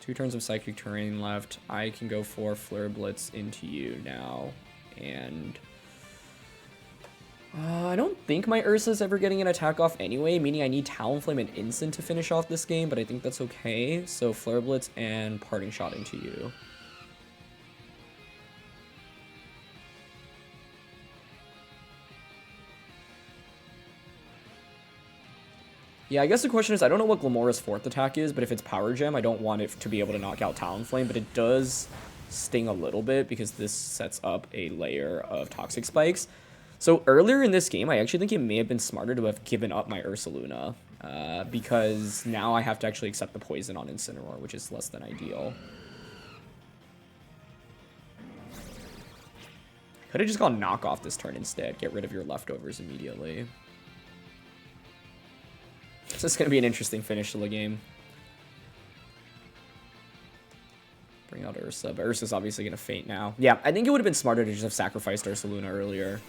2 turns of Psychic Terrain left. I can go for Flare Blitz into you now. And I don't think my Ursa's ever getting an attack off anyway, meaning I need Talonflame and Incin to finish off this game, but I think that's okay. So Flare Blitz and Parting Shot into you. Yeah, I guess the question is, I don't know what Glamora's 4th attack is, but if it's Power Gem, I don't want it to be able to knock out Talonflame, but it does sting a little bit because this sets up a layer of Toxic Spikes. So earlier in this game, I actually think it may have been smarter to have given up my Ursaluna, because now I have to actually accept the poison on Incineroar, which is less than ideal. Could have just gone Knock Off this turn instead, get rid of your leftovers immediately. This is going to be an interesting finish to the game. Bring out Ursa, but Ursa's obviously going to faint now. Yeah, I think it would have been smarter to just have sacrificed Ursaluna earlier.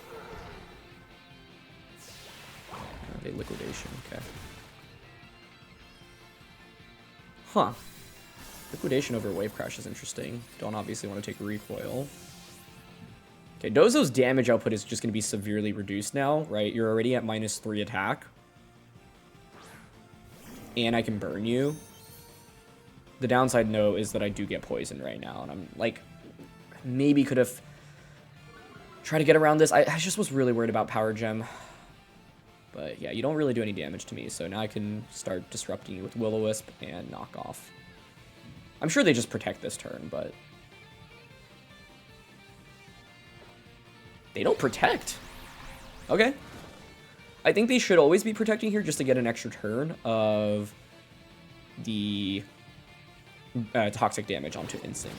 They Liquidation, okay. Huh. Liquidation over Wave Crash is interesting. Don't obviously want to take Recoil. Okay, Dozo's damage output is just going to be severely reduced now, right? You're already at -3 attack. And I can burn you. The downside, no, is that I do get poisoned right now. And I'm like, maybe could have tried to get around this. I just was really worried about Power Gem. But yeah, you don't really do any damage to me. So now I can start disrupting you with Will-O-Wisp and Knock Off. I'm sure they just protect this turn, but they don't protect. Okay. I think they should always be protecting here just to get an extra turn of the toxic damage onto Incin.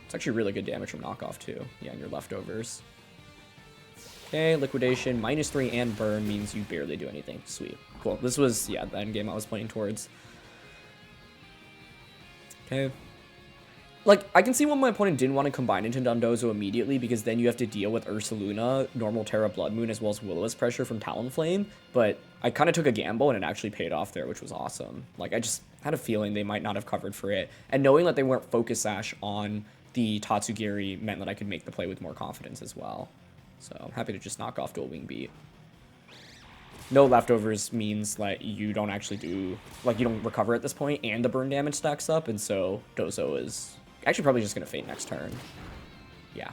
It's actually really good damage from Knockoff too. Yeah, and your leftovers. Okay, Liquidation, -3 and burn means you barely do anything. Sweet. Cool. This was, yeah, the end game I was playing towards. Okay. Like, I can see why my opponent didn't want to combine into Dondozo immediately, because then you have to deal with Ursaluna, normal Tera Bloodmoon, as well as Will-O-Wisp pressure from Talonflame, but I kind of took a gamble, and it actually paid off there, which was awesome. Like, I just had a feeling they might not have covered for it, and knowing that they weren't Focus Sash on the Tatsugiri meant that I could make the play with more confidence as well. So, I'm happy to just knock off Dual Wing Beat. No leftovers means that you don't actually do, like, you don't recover at this point, and the burn damage stacks up, and so Dozo is actually probably just going to faint next turn. Yeah.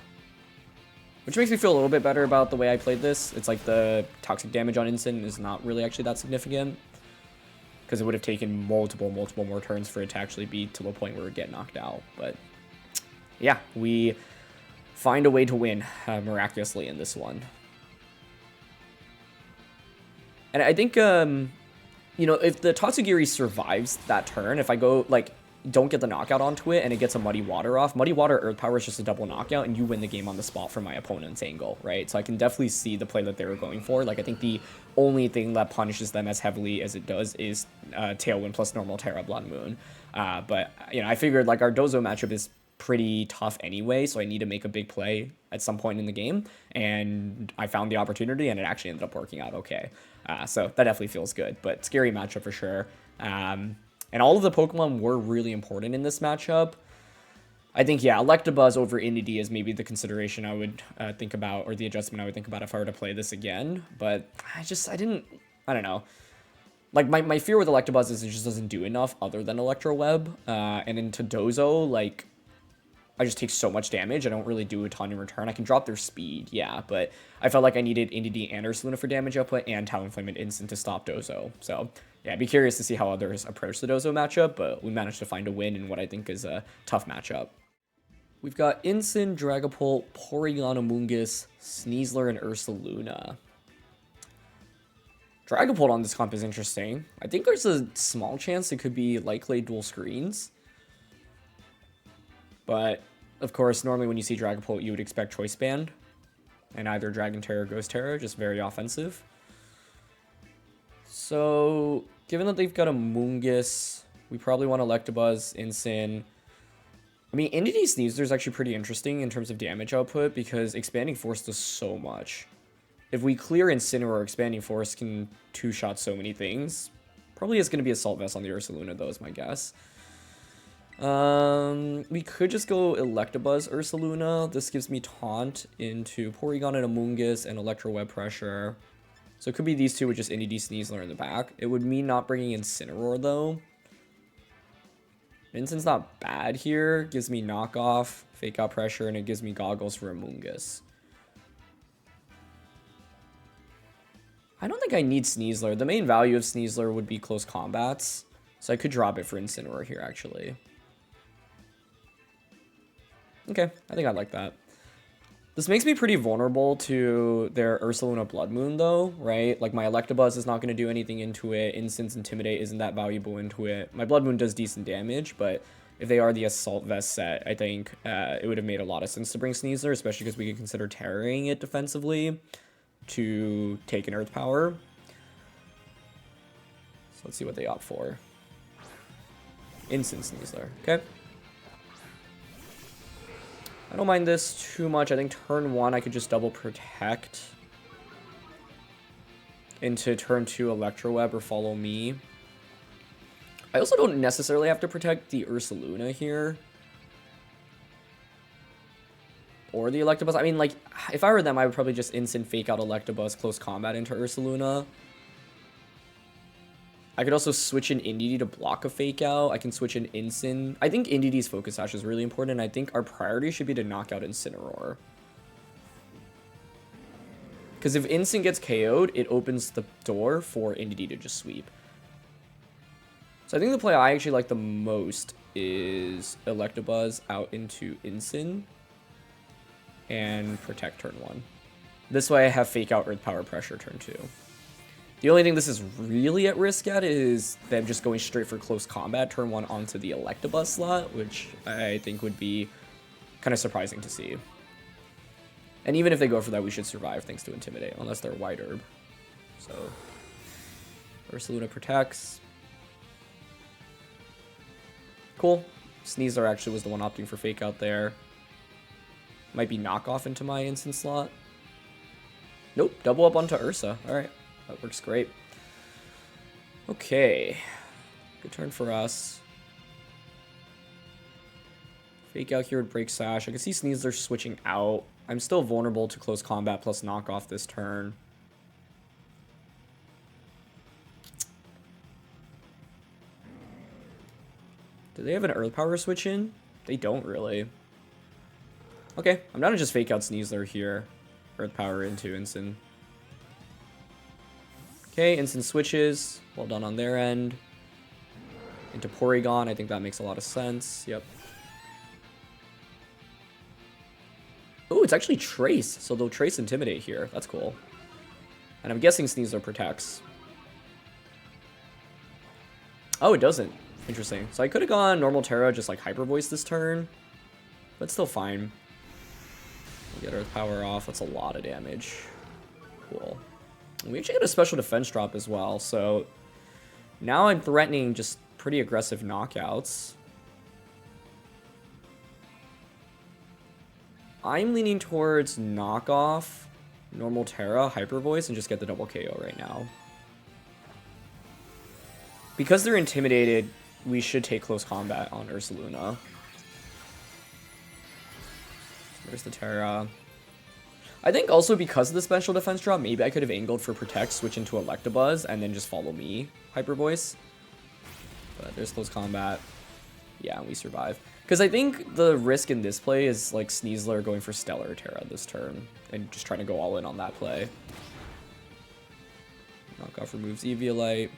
Which makes me feel a little bit better about the way I played this. It's like the toxic damage on Incin is not really actually that significant, because it would have taken multiple more turns for it to actually be to the point where it would get knocked out. But yeah, we find a way to win miraculously in this one. And I think, you know, if the Tatsugiri survives that turn, if I go, like, don't get the knockout onto it and it gets a Muddy Water off, Muddy Water Earth Power is just a double knockout and you win the game on the spot from my opponent's angle, right? So I can definitely see the play that they were going for. Like, I think the only thing that punishes them as heavily as it does is Tailwind plus normal Tera Bloodmoon. But, you know, I figured, like, our Dozo matchup is pretty tough anyway, so I need to make a big play at some point in the game, and I found the opportunity and it actually ended up working out okay. So that definitely feels good, but scary matchup for sure. And all of the Pokemon were really important in this matchup. I think, yeah, Electabuzz over Indeedee is maybe the consideration I would think about, or the adjustment I would think about if I were to play this again. But I don't know. Like, my fear with Electabuzz is it just doesn't do enough other than Electro Web. And into Dozo, like, I just take so much damage. I don't really do a ton in return. I can drop their speed, yeah, but I felt like I needed Indeedee and Ursaluna for damage output and Talonflame and Instant to stop Dozo. So, yeah, I'd be curious to see how others approach the Dozo matchup, but we managed to find a win in what I think is a tough matchup. We've got Instant, Dragapult, Porygon, Amoonguss, Sneasler, and Ursaluna. Dragapult on this comp is interesting. I think there's a small chance it could be likely dual screens. But, of course, normally when you see Dragapult, you would expect Choice Band. And either Dragon Tera or Ghost Tera, just very offensive. So, given that they've got a Amoonguss, we probably want Electabuzz, Instant. I mean, Indeedee Sneasler is actually pretty interesting in terms of damage output because Expanding Force does so much. If we clear Incineroar, Expanding Force can two-shot so many things. Probably is going to be Assault Vest on the Ursaluna, though, is my guess. We could just go Electabuzz Ursaluna. This gives me Taunt into Porygon and Amoonguss and Electro Web Pressure. So it could be these two with just Indeedee Sneasler in the back. It would mean not bringing Incineroar, though. Vincent's not bad here. Gives me Knockoff, Fake Out Pressure, and it gives me Goggles for Amoonguss. I don't think I need Sneasler. The main value of Sneasler would be close combats. So I could drop it for Incineroar here, actually. Okay, I think I like that. This makes me pretty vulnerable to their Ursaluna Bloodmoon, though, right? Like, my Electabuzz is not going to do anything into it. Instant's Intimidate isn't that valuable into it. My Bloodmoon does decent damage, but if they are the Assault Vest set, I think it would have made a lot of sense to bring Sneasler, especially because we could consider terroring it defensively to take an Earth Power. So let's see what they opt for. Instant Sneasler, okay? I don't mind this too much. I think turn 1 I could just double protect into turn 2 Electro Web or Follow Me. I also don't necessarily have to protect the Ursaluna here. Or the Electabuzz. I mean, like, if I were them, I would probably just instant Fake Out Electabuzz close combat into Ursaluna. I could also switch in Indeedee to block a Fake Out. I can switch in Instant. I think Indeedee's Focus Sash is really important, and I think our priority should be to knock out Incineroar. Because if Instant gets KO'd, it opens the door for Indeedee to just sweep. So I think the play I actually like the most is Electabuzz out into Instant and protect turn 1. This way I have Fake Out Earth Power Pressure turn 2. The only thing this is really at risk at is them just going straight for close combat turn 1 onto the Electabuzz slot, which I think would be kind of surprising to see. And even if they go for that, we should survive thanks to Intimidate, unless they're White Herb. So, Ursaluna protects. Cool. Sneasler actually was the one opting for Fake Out there. Might be Knockoff into my instant slot. Nope, double up onto Ursa. Alright. That works great. Okay. Good turn for us. Fake Out here would break Sash. I can see Sneasler switching out. I'm still vulnerable to close combat plus knockoff this turn. Do they have an Earth Power switch in? They don't really. Okay, I'm down to just Fake Out Sneasler here. Earth Power into Instant. Okay, Instant switches. Well done on their end. Into Porygon. I think that makes a lot of sense. Yep. Oh, it's actually Trace. So they'll Trace Intimidate here. That's cool. And I'm guessing Sneasler protects. Oh, it doesn't. Interesting. So I could have gone normal Tera, just like Hyper Voice this turn. But still fine. We'll get Earth Power off. That's a lot of damage. Cool. We actually get a special defense drop as well, so now I'm threatening just pretty aggressive knockouts. I'm leaning towards knockoff, normal Tera, Hyper Voice, and just get the double KO right now. Because they're intimidated, we should take close combat on Ursaluna. There's the Tera. I think also because of the special defense drop, maybe I could have angled for Protect, switch into Electabuzz, and then just follow me, Hyper Voice. But there's close combat. Yeah, we survive. Because I think the risk in this play is like Sneasler going for Stellar Tera this turn, and just trying to go all in on that play. Knockoff removes Eviolite.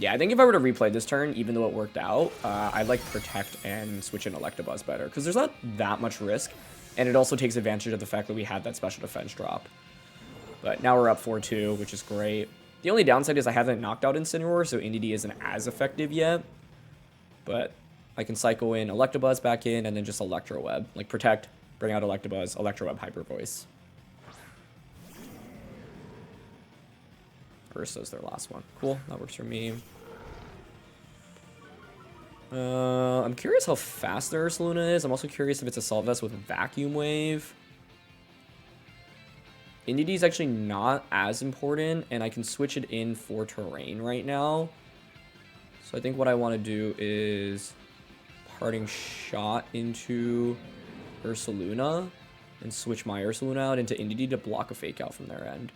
Yeah, I think if I were to replay this turn, even though it worked out, I'd like Protect and switch in Electabuzz better, because there's not that much risk, and it also takes advantage of the fact that we had that special defense drop. But now we're up 4-2, which is great. The only downside is I haven't knocked out Incineroar, so Indeedee isn't as effective yet. But I can cycle in Electabuzz back in, and then just Electro Web. Like, Protect, bring out Electabuzz, Electro Web, Hyper Voice. Ursa's their last one. Cool, that works for me. I'm curious how fast their Ursaluna is. I'm also curious if it's Assault Vest with Vacuum Wave. Indeedee is actually not as important, and I can switch it in for Terrain right now. So I think what I want to do is Parting Shot into Ursaluna and switch my Ursaluna out into Indeedee to block a Fake Out from their end.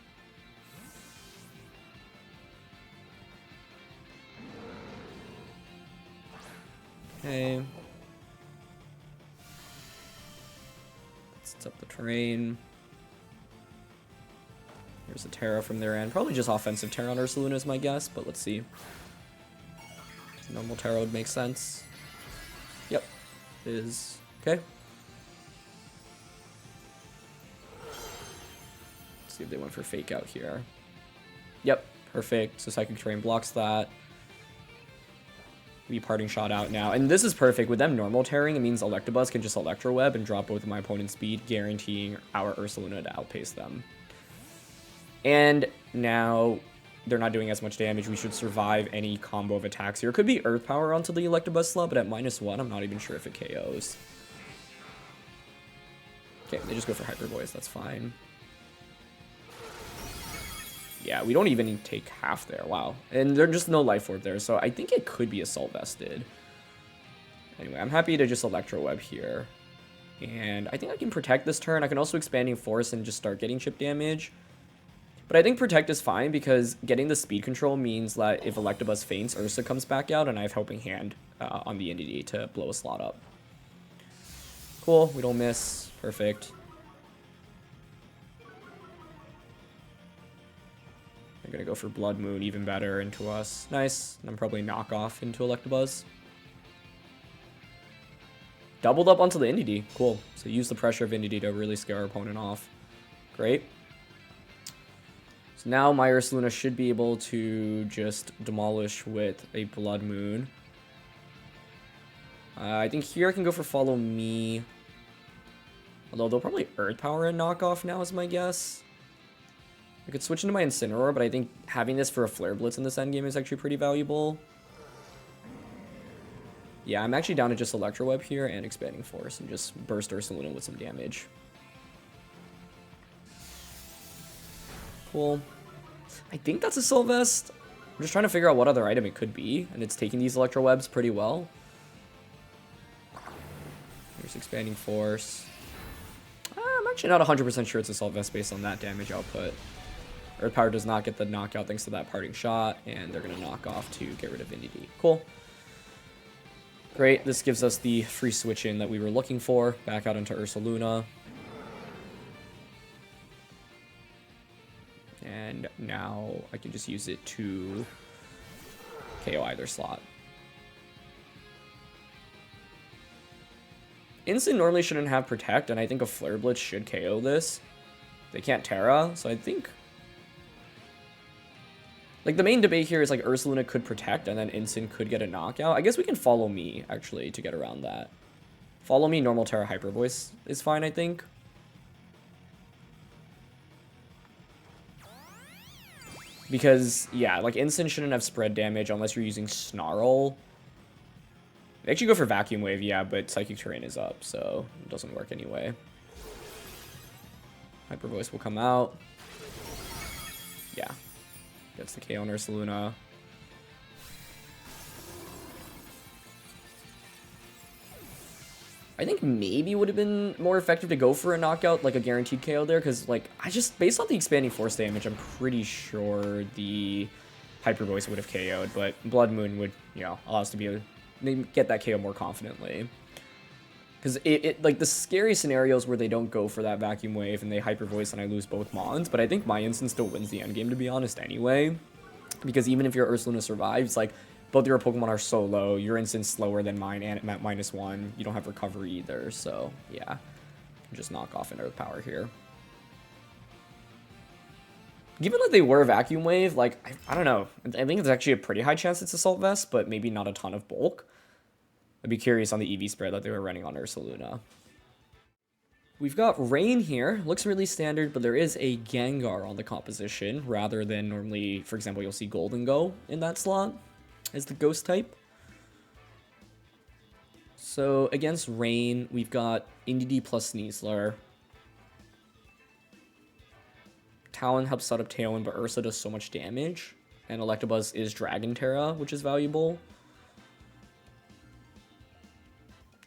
Okay. Sets up the terrain. Here's a Tera from their end. Probably just offensive Tera on Ursaluna is my guess, but let's see. Normal Tera would make sense. Yep. Is okay. Let's see if they went for Fake Out here. Yep, perfect. So Psychic Terrain blocks that. We Parting Shot out now. And this is perfect. With them normal tearing, it means Electabuzz can just Electro Web and drop both of my opponent's speed, guaranteeing our Ursaluna to outpace them. And now they're not doing as much damage. We should survive any combo of attacks here. It could be Earth Power onto the Electabuzz slot, but at -1, I'm not even sure if it KOs. Okay, they just go for Hyper Voice. That's fine. Yeah, we don't even take half there. Wow. And there's just no Life Orb there, so I think it could be Assault Vested. Anyway, I'm happy to just Electro Web here. And I think I can Protect this turn. I can also Expanding Force and just start getting chip damage. But I think Protect is fine because getting the speed control means that if Electabuzz faints, Ursa comes back out, and I have Helping Hand on the Indeedee to blow a slot up. Cool, we don't miss. Perfect. I'm gonna go for Bloodmoon, even better, into us. Nice. And I'm probably Knockoff into Electabuzz. Doubled up onto the Indeedee. Cool. So use the pressure of Indeedee to really scare our opponent off. Great. So now my Ursaluna should be able to just demolish with a Bloodmoon. I think here I can go for Follow Me. Although they'll probably Earth Power and Knockoff now is my guess. I could switch into my Incineroar, but I think having this for a Flare Blitz in this endgame is actually pretty valuable. Yeah, I'm actually down to just Electro Web here and Expanding Force and just burst Ursaluna with some damage. Cool. I think that's Assault Vest. I'm just trying to figure out what other item it could be, and it's taking these Electro Webs pretty well. Here's Expanding Force. I'm actually not 100% sure it's Assault Vest based on that damage output. Earth Power does not get the knockout thanks to that Parting Shot, and they're going to knock off to get rid of Indeedee. Cool. Great, this gives us the free switch in that we were looking for. Back out into Ursaluna. And now I can just use it to KO either slot. Instant normally shouldn't have Protect, and I think a Flare Blitz should KO this. They can't Tera, so I think... Like, the main debate here is, like, Ursaluna could Protect, and then Instant could get a knockout. I guess we can Follow Me, actually, to get around that. Follow Me, normal Tera Hyper Voice is fine, I think. Because, yeah, like, Instant shouldn't have spread damage unless you're using Snarl. They actually go for Vacuum Wave, yeah, but Psychic Terrain is up, so it doesn't work anyway. Hyper Voice will come out. Yeah. Gets the KO on Ursaluna. I think maybe would have been more effective to go for a knockout, like a guaranteed KO there, because, like, based on the expanding force damage, I'm pretty sure the Hyper Voice would have KO'd, but Bloodmoon would, you know, allow us to get that KO more confidently. Because like, the scary scenarios where they don't go for that Vacuum Wave and they Hyper Voice and I lose both Mons, but I think my instance still wins the endgame, to be honest, anyway. Because even if your Ursaluna survives, like, both your Pokemon are so low, your instance slower than mine, and at -1, you don't have recovery either, so, yeah. Just knock off an Earth Power here. Given that they were Vacuum Wave, like, I don't know. I think it's actually a pretty high chance it's Assault Vest, but maybe not a ton of bulk. I'd be curious on the EV spread that they were running on Ursaluna. We've got Rain here. Looks really standard, but there is a Gengar on the composition, rather than normally, for example, you'll see Golden Go in that slot as the Ghost type. So against Rain, we've got Indeedee plus Sneasler. Talon helps set up Tailwind, but Ursa does so much damage. And Electabuzz is Dragon Tera, which is valuable.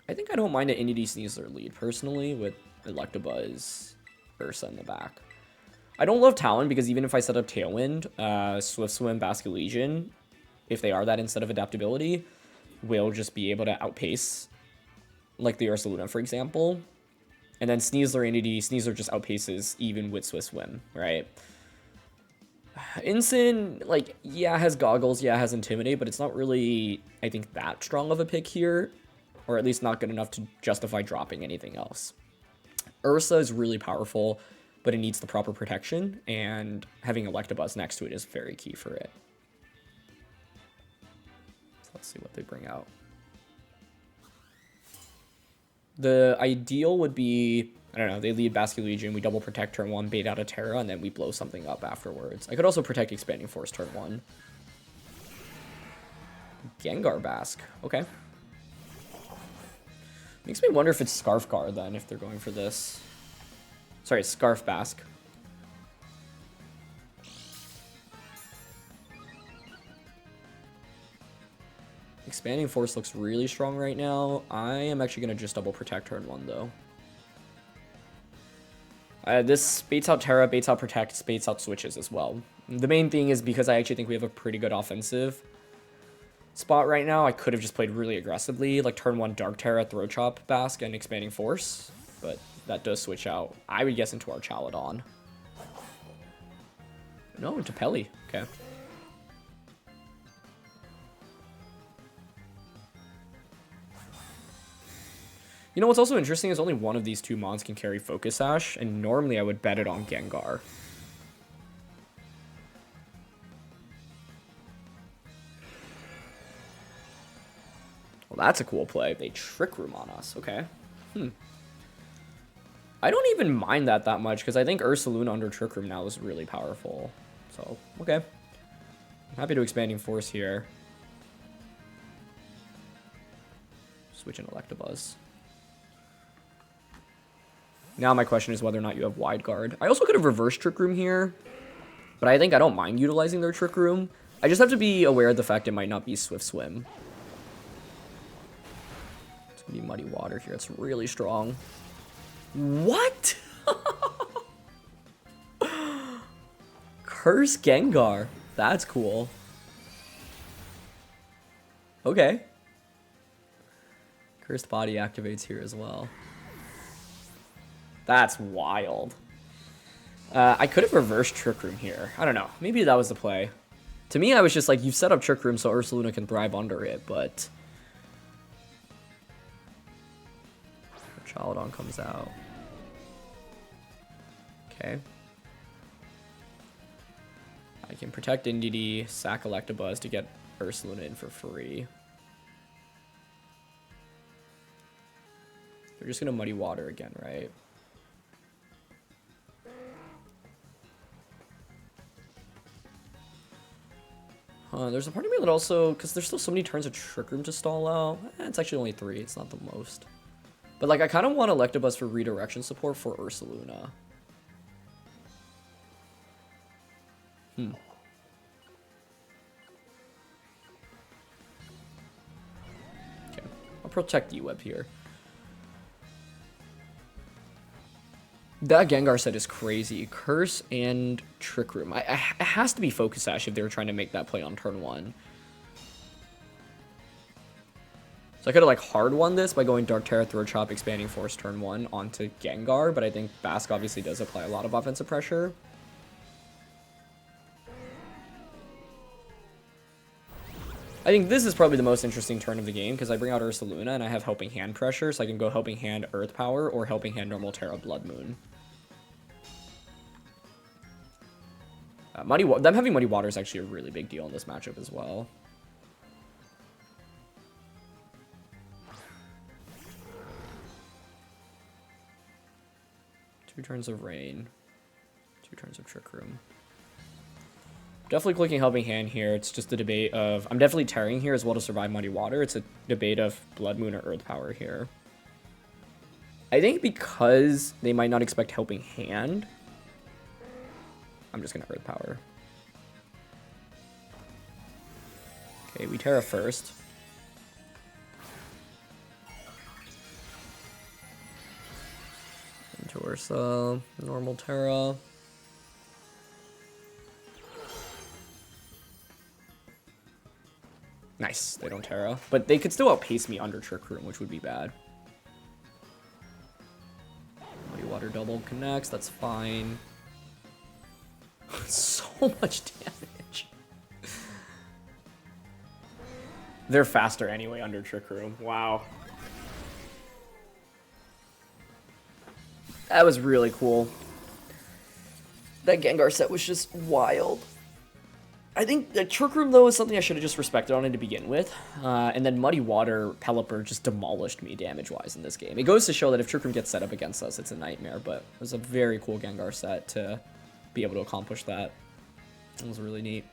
I think I don't mind an Indeedee Sneasler lead, personally, with Electabuzz, Ursa in the back. I don't love Talon, because even if I set up Tailwind, Swift Swim, Basculegion, if they are that instead of Adaptability, will just be able to outpace, like the Ursaluna, for example. And then Sneasler, Indeedee, Sneasler just outpaces even with Swift Swim, right? Ensign, like, yeah, has Goggles, yeah, has Intimidate, but it's not really, I think, that strong of a pick here. Or at least not good enough to justify dropping anything else. Ursa is really powerful, but it needs the proper protection, and having Electabuzz next to it is very key for it. So let's see what they bring out. The ideal would be, I don't know, they lead Basculegion, we double protect turn 1, bait out a Tera, and then we blow something up afterwards. I could also protect Expanding Force turn 1. Gengar Bask, okay. Makes me wonder if it's Scarf Guard then, if they're going for this. Sorry, it's Scarf Bask. Expanding Force looks really strong right now. I am actually going to just double protect turn 1 though. This baits out Tera, baits out Protect, baits out Switches as well. The main thing is because I actually think we have a pretty good offensive spot right now, I could have just played really aggressively, like turn 1 Dark Tera, Throat Chop, Bask, and Expanding Force, but that does switch out, I would guess, into our Chaladon. No, into Pelly, okay. You know what's also interesting is only one of these two mons can carry Focus Sash, and normally I would bet it on Gengar. Well, that's a cool play. They Trick Room on us. Okay. I don't even mind that much, because I think Ursaluna under Trick Room now is really powerful. So, okay. I'm happy to Expanding Force here. Switch in Electabuzz. Now my question is whether or not you have Wide Guard. I also could have reversed Trick Room here, but I think I don't mind utilizing their Trick Room. I just have to be aware of the fact it might not be Swift Swim. It's gonna be Muddy Water here. It's really strong. What? Curse Gengar. That's cool. Okay. Cursed Body activates here as well. That's wild. I could have reversed Trick Room here. I don't know. Maybe that was the play. To me, I was just like, you've set up Trick Room so Ursaluna can thrive under it, but... Chaladon comes out. Okay. I can protect Indeedee, sack Electabuzz to get Ursaluna in for free. They're just gonna Muddy Water again, right? There's a part of me that also, because there's still so many turns of Trick Room to stall out. It's actually only 3, it's not the most. But like, I kind of want Electabuzz for redirection support for Ursaluna. protect E-Web here. That Gengar set is crazy. Curse and Trick Room. It has to be Focus Sash if they were trying to make that play on turn 1. So I could have like hard won this by going Dark Tera, Throat Chop, Expanding Force turn 1 onto Gengar, but I think Basque obviously does apply a lot of offensive pressure. I think this is probably the most interesting turn of the game because I bring out Ursaluna and I have Helping Hand pressure, so I can go Helping Hand Earth Power or Helping Hand normal Tera Bloodmoon. Them having Muddy Water is actually a really big deal in this matchup as well. Two turns of Rain. 2 turns of Trick Room. Definitely clicking Helping Hand here. It's just a debate of... I'm definitely tearing here as well to survive Muddy Water. It's a debate of Blood Moon or Earth Power here. I think because they might not expect Helping Hand, I'm just going to Earth Power. Okay, we Tera first. Into Ursa. Normal Tera. Nice, they don't Tera. But they could still outpace me under Trick Room, which would be bad. Muddy Water double connects, that's fine. So much damage. They're faster anyway under Trick Room. Wow. That was really cool. That Gengar set was just wild. I think the Trick Room, though, is something I should have just respected on it to begin with. And then Muddy Water, Pelipper just demolished me damage-wise in this game. It goes to show that if Trick Room gets set up against us, it's a nightmare. But it was a very cool Gengar set to be able to accomplish that. It was really neat.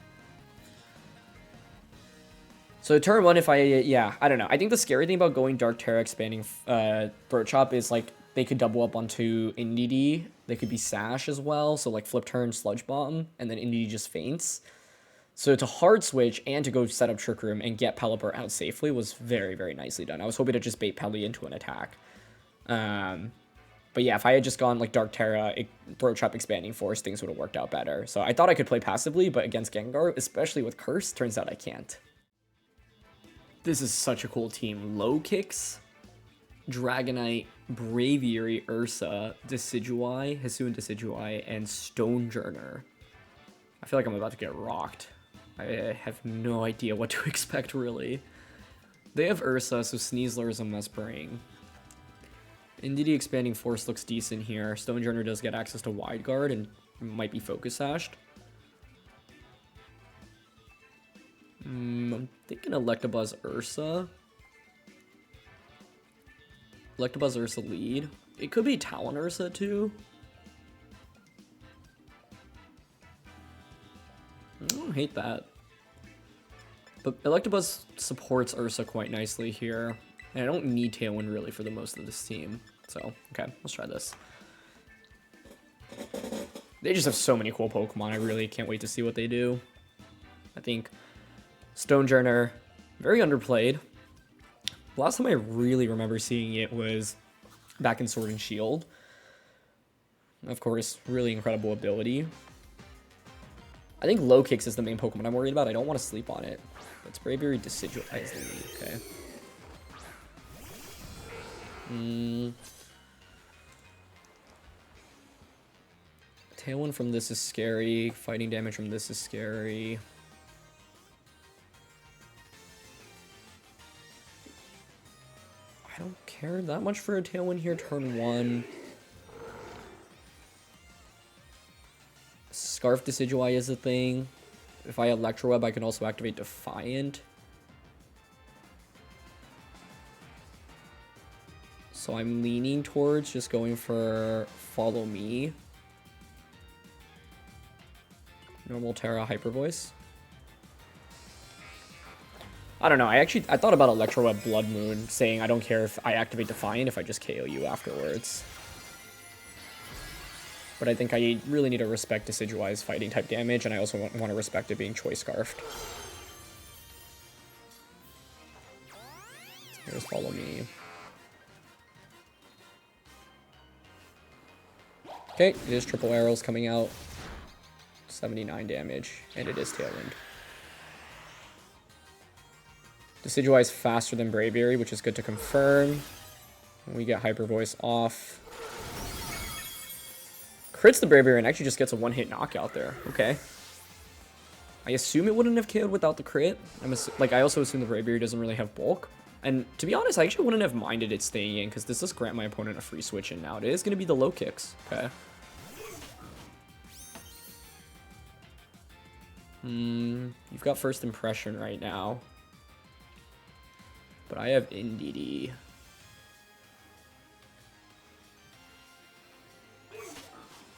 So turn 1, if I don't know. I think the scary thing about going Dark Tera, expanding Throat Chop is, like, they could double up onto Indeedee. They could be Sash as well. So, like, flip turn, Sludge Bomb, and then Indeedee just faints. So to hard switch and to go set up Trick Room and get Pelipper out safely was very, very nicely done. I was hoping to just bait Peli into an attack. But yeah, if I had just gone like Dark Tera, Throat Chop, Expanding Force, things would have worked out better. So I thought I could play passively, but against Gengar, especially with Curse, turns out I can't. This is such a cool team. Low Kicks, Dragonite, Braviary, Ursa, Decidueye, Hisuian Decidueye, and Stonejourner. I feel like I'm about to get rocked. I have no idea what to expect, really. They have Ursa, so Sneasler is a must bring. Indeedee Expanding Force looks decent here. Stonejourner does get access to Wide Guard and might be Focus Sashed. I'm thinking Electabuzz Ursa. Electabuzz Ursa lead. It could be Talon Ursa too. I don't hate that. But Electabuzz supports Ursa quite nicely here. And I don't need Tailwind really for the most of this team. So, okay, let's try this. They just have so many cool Pokemon. I really can't wait to see what they do. I think Stonejourner, very underplayed. Last time I really remember seeing it was back in Sword and Shield. Of course, really incredible ability. I think Low Kicks is the main Pokemon I'm worried about. I don't want to sleep on it. It's Braviary Decidueye is the lead. Okay. Tailwind from this is scary. Fighting damage from this is scary. I don't care that much for a Tailwind here. Turn 1. Scarf Decidueye is a thing. If I Electro Web, I can also activate Defiant. So I'm leaning towards just going for Follow Me. Normal Tera Hyper Voice. I don't know. I thought about Electro Web Bloodmoon, saying I don't care if I activate Defiant if I just KO you afterwards. But I think I really need to respect Decidueye's fighting type damage, and I also want to respect it being Choice Scarfed. Here's follow me. Okay, it is triple arrows coming out. 79 damage, and it is Tailwind. Decidueye is faster than Braviary, which is good to confirm. We get Hyper Voice off. Crits the Braviary and actually just gets a one-hit knockout there. Okay. I assume it wouldn't have killed without the crit. I also assume the Braviary doesn't really have bulk. And to be honest, I actually wouldn't have minded it staying in, because this does grant my opponent a free switch in now. It is going to be the low kicks. Okay. You've got first impression right now. But I have Indeedee.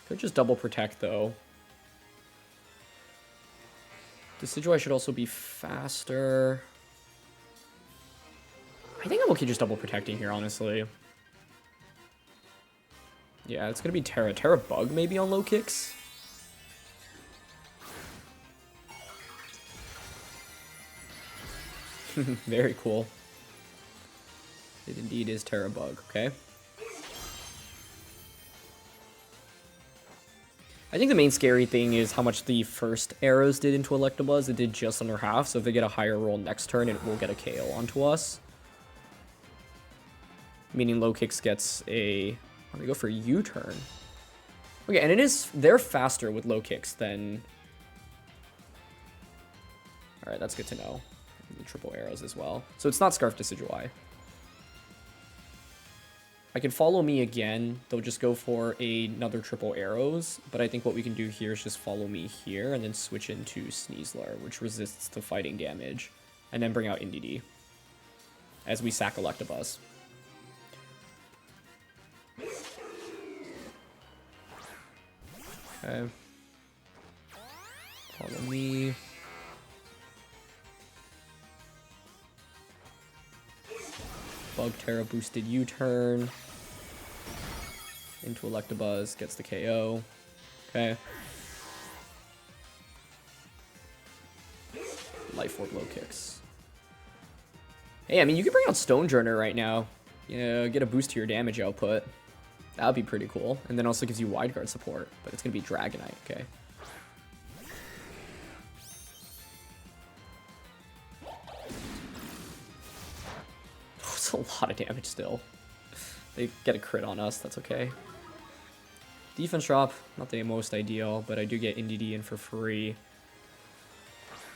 Could just double protect though. Decidueye should also be faster. I think I'm okay just double protecting here, honestly. Yeah, it's gonna be Tera. Tera Bug maybe on low kicks. Very cool. It indeed is Tera Bug, okay? I think the main scary thing is how much the first arrows did into Electabuzz. It did just under half, so if they get a higher roll next turn, it will get a KO onto us. Meaning low kicks gets a... Oh, they go for a U-turn. Okay, and it is... They're faster with low kicks than... Alright, that's good to know. The triple arrows as well. So it's not Scarf Decidueye. I can follow me again. They'll just go for another triple arrows. But I think what we can do here is just follow me here and then switch into Sneasler, which resists to fighting damage. And then bring out Indeedee as we sack Electabuzz. Okay. Follow me. Bug Tera boosted U-turn. Into Electabuzz, gets the KO. Okay. Life Orb low kicks. Hey, I mean, you can bring out Stonejourner right now. You know, get a boost to your damage output. That would be pretty cool. And then also gives you wide guard support. But it's going to be Dragonite, okay? It's a lot of damage still. They get a crit on us, that's okay. Defense drop, not the most ideal, but I do get Indeedee in for free.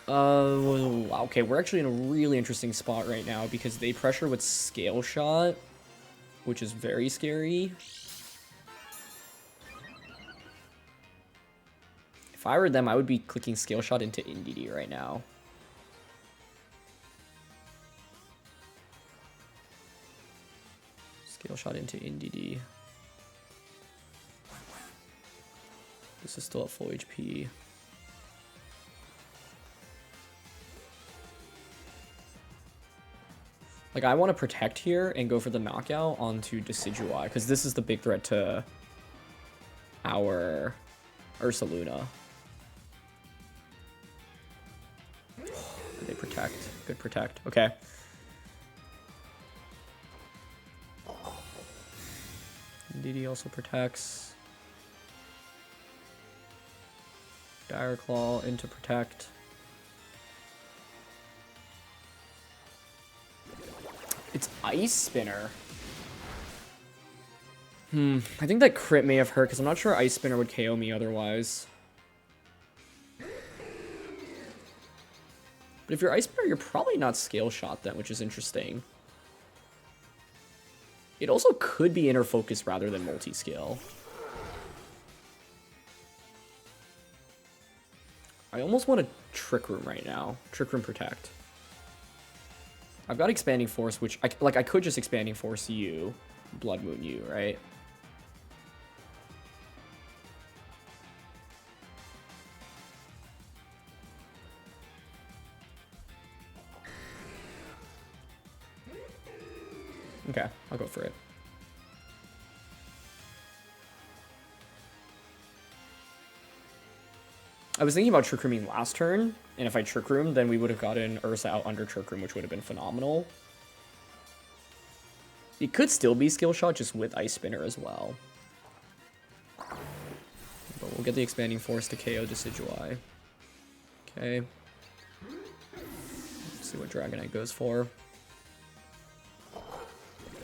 Okay, we're actually in a really interesting spot right now because they pressure with Scale Shot, which is very scary. If I were them, I would be clicking Scale Shot into Indeedee right now. Scale Shot into Indeedee. This is still at full HP. Like, I want to protect here and go for the knockout onto Decidueye, because this is the big threat to our Ursaluna. They protect. Good protect. Okay. Indeedee also protects. Dire Claw into protect. It's Ice Spinner. I think that crit may have hurt because I'm not sure Ice Spinner would KO me otherwise. But if you're Ice Spinner, you're probably not Scale Shot then, which is interesting. It also could be Inner Focus rather than Multi-Scale. I almost want a Trick Room right now. Trick Room Protect. I've got Expanding Force, which I could just Expanding Force you, Bloodmoon you, right? Okay, I'll go for it. I was thinking about Trick Rooming last turn, and if I Trick Room, then we would have gotten Ursa out under Trick Room, which would have been phenomenal. It could still be Skill Shot, just with Ice Spinner as well. But we'll get the Expanding Force to KO Decidueye. Okay. Let's see what Dragonite goes for.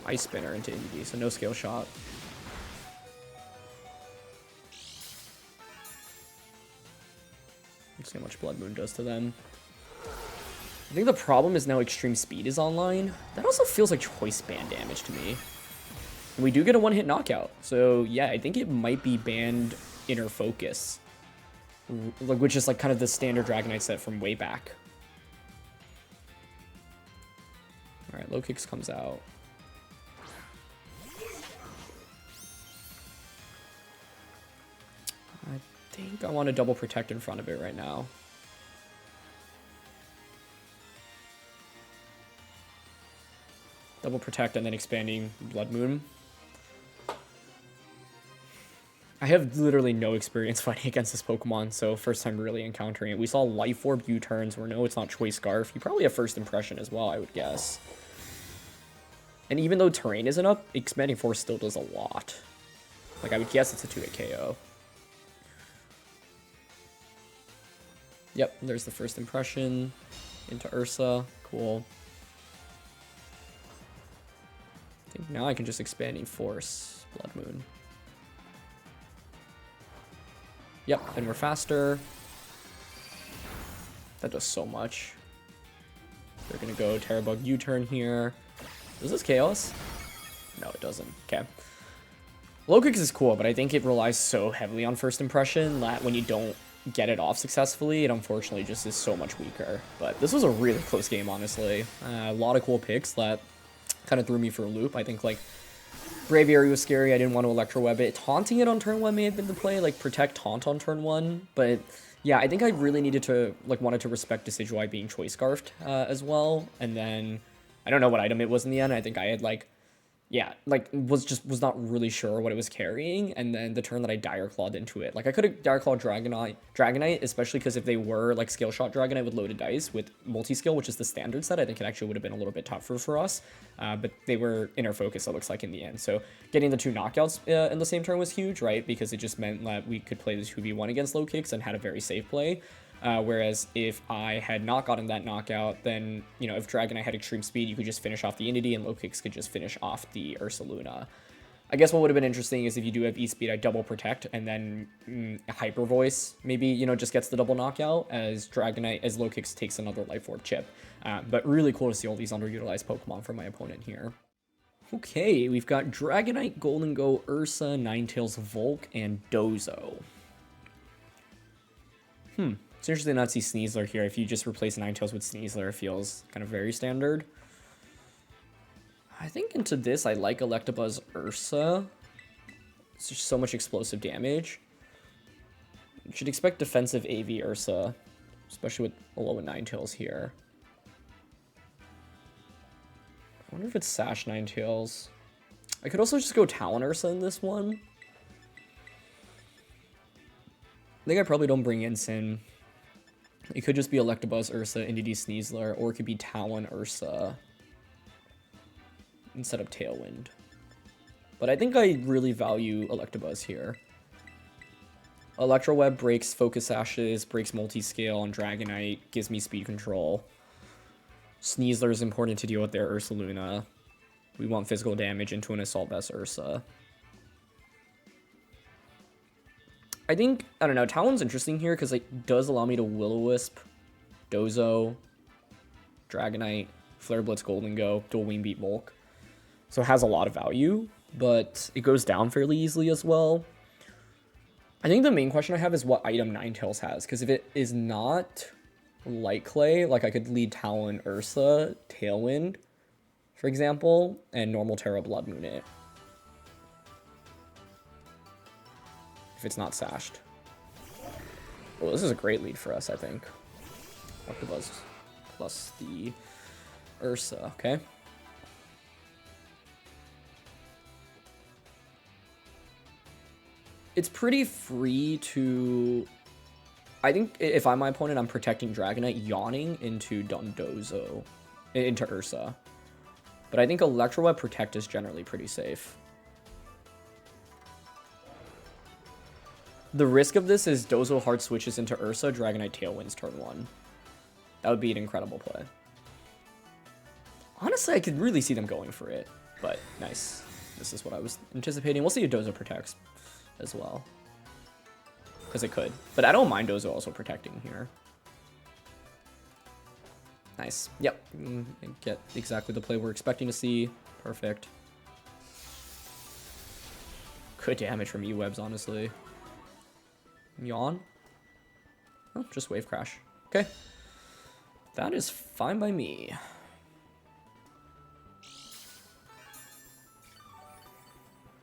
Ice Spinner into Indeedee, so no Skill Shot. Let's see how much Bloodmoon does to them. I think the problem is now Extreme Speed is online. That also feels like Choice Band damage to me. And we do get a one-hit knockout. So yeah, I think it might be banned Inner Focus. Which is like kind of the standard Dragonite set from way back. Alright, Low Kicks comes out. I think I want to double protect in front of it right now. Double protect and then expanding Bloodmoon. I have literally no experience fighting against this Pokemon, so first time really encountering it. We saw Life Orb U-turns, where no, it's not Choice Scarf. You probably have first impression as well, I would guess. And even though terrain isn't up, Expanding Force still does a lot. Like, I would guess it's a 2-hit KO. Yep, there's the first impression into Ursa. Cool. I think now I can just Expanding Force Bloodmoon. Yep, and we're faster. That does so much. They're gonna go Terabug U-turn here. Does this Chaos? No, it doesn't. Okay. Low Kicks is cool, but I think it relies so heavily on first impression that when you don't get it off successfully, it unfortunately just is so much weaker. But this was a really close game, honestly. A lot of cool picks that kind of threw me for a loop. I think, like, Braviary was scary. I didn't want to Electro Web it. Taunting it on turn 1 may have been the play, like Protect Taunt on turn 1. But yeah, I think I really needed to, like, wanted to respect Decidueye being Choice Scarfed as well. And then I don't know what item it was in the end. I think I had, like, yeah, like, was not really sure what it was carrying. And then the turn that I Dire Clawed into it, like, I could have Dire Clawed Dragonite, especially because if they were, like, Skill Shot Dragonite with loaded dice with multi-skill, which is the standard set, I think it actually would have been a little bit tougher for us. But they were Inner Focus, it looks like, in the end. So getting the 2 knockouts in the same turn was huge, right? Because it just meant that we could play the 2v1 against Low Kicks and had a very safe play. Whereas if I had not gotten that knockout, then, you know, if Dragonite had Extreme Speed, you could just finish off the Indeedee and Low Kicks could just finish off the Ursaluna. I guess what would have been interesting is if you do have E-Speed, I double protect and then Hyper Voice maybe, you know, just gets the double knockout as Low Kicks takes another Life Orb chip. But really cool to see all these underutilized Pokemon from my opponent here. Okay, we've got Dragonite, Golden Go, Ursa, Ninetales, Volk, and Dozo. It's interesting not to see Sneasler here. If you just replace Ninetales with Sneasler, it feels kind of very standard. I think into this, I like Electabuzz Ursa. It's just so much explosive damage. You should expect defensive AV Ursa, especially with Alola Ninetales here. I wonder if it's Sash Ninetales. I could also just go Talon Ursa in this one. I think I probably don't bring Ensign. It could just be Electabuzz Ursa, Indeedee Sneasler, or it could be Talon Ursa instead of Tailwind. But I think I really value Electabuzz here. Electro Web breaks Focus Sashes, breaks Multiscale on Dragonite, gives me speed control. Sneasler is important to deal with their Ursaluna. We want physical damage into an Assault Vest Ursa. I think, I don't know, Talon's interesting here because it does allow me to Will-O-Wisp, Dozo, Dragonite, Flare Blitz Golden Go, Dual Wing Beat Volk. So it has a lot of value, but it goes down fairly easily as well. I think the main question I have is what item Ninetales has, because if it is not Light Clay, like I could lead Talon Ursa, Tailwind, for example, and normal Tera Bloodmoon it. If it's not sashed. Well, this is a great lead for us, I think. Octobuzz plus the Ursa, okay. It's pretty free to... I think if I'm my opponent, I'm protecting Dragonite, yawning into Dondozo, into Ursa. But I think Electro Web Protect is generally pretty safe. The risk of this is Dozo hard switches into Ursa, Dragonite Tailwinds turn 1. That would be an incredible play. Honestly, I could really see them going for it, but nice. This is what I was anticipating. We'll see if Dozo protects as well, because it could. But I don't mind Dozo also protecting here. Nice. Yep. Get exactly the play we're expecting to see. Perfect. Good damage from E-Webs, honestly. Yawn? Oh, just Wave Crash. Okay. That is fine by me.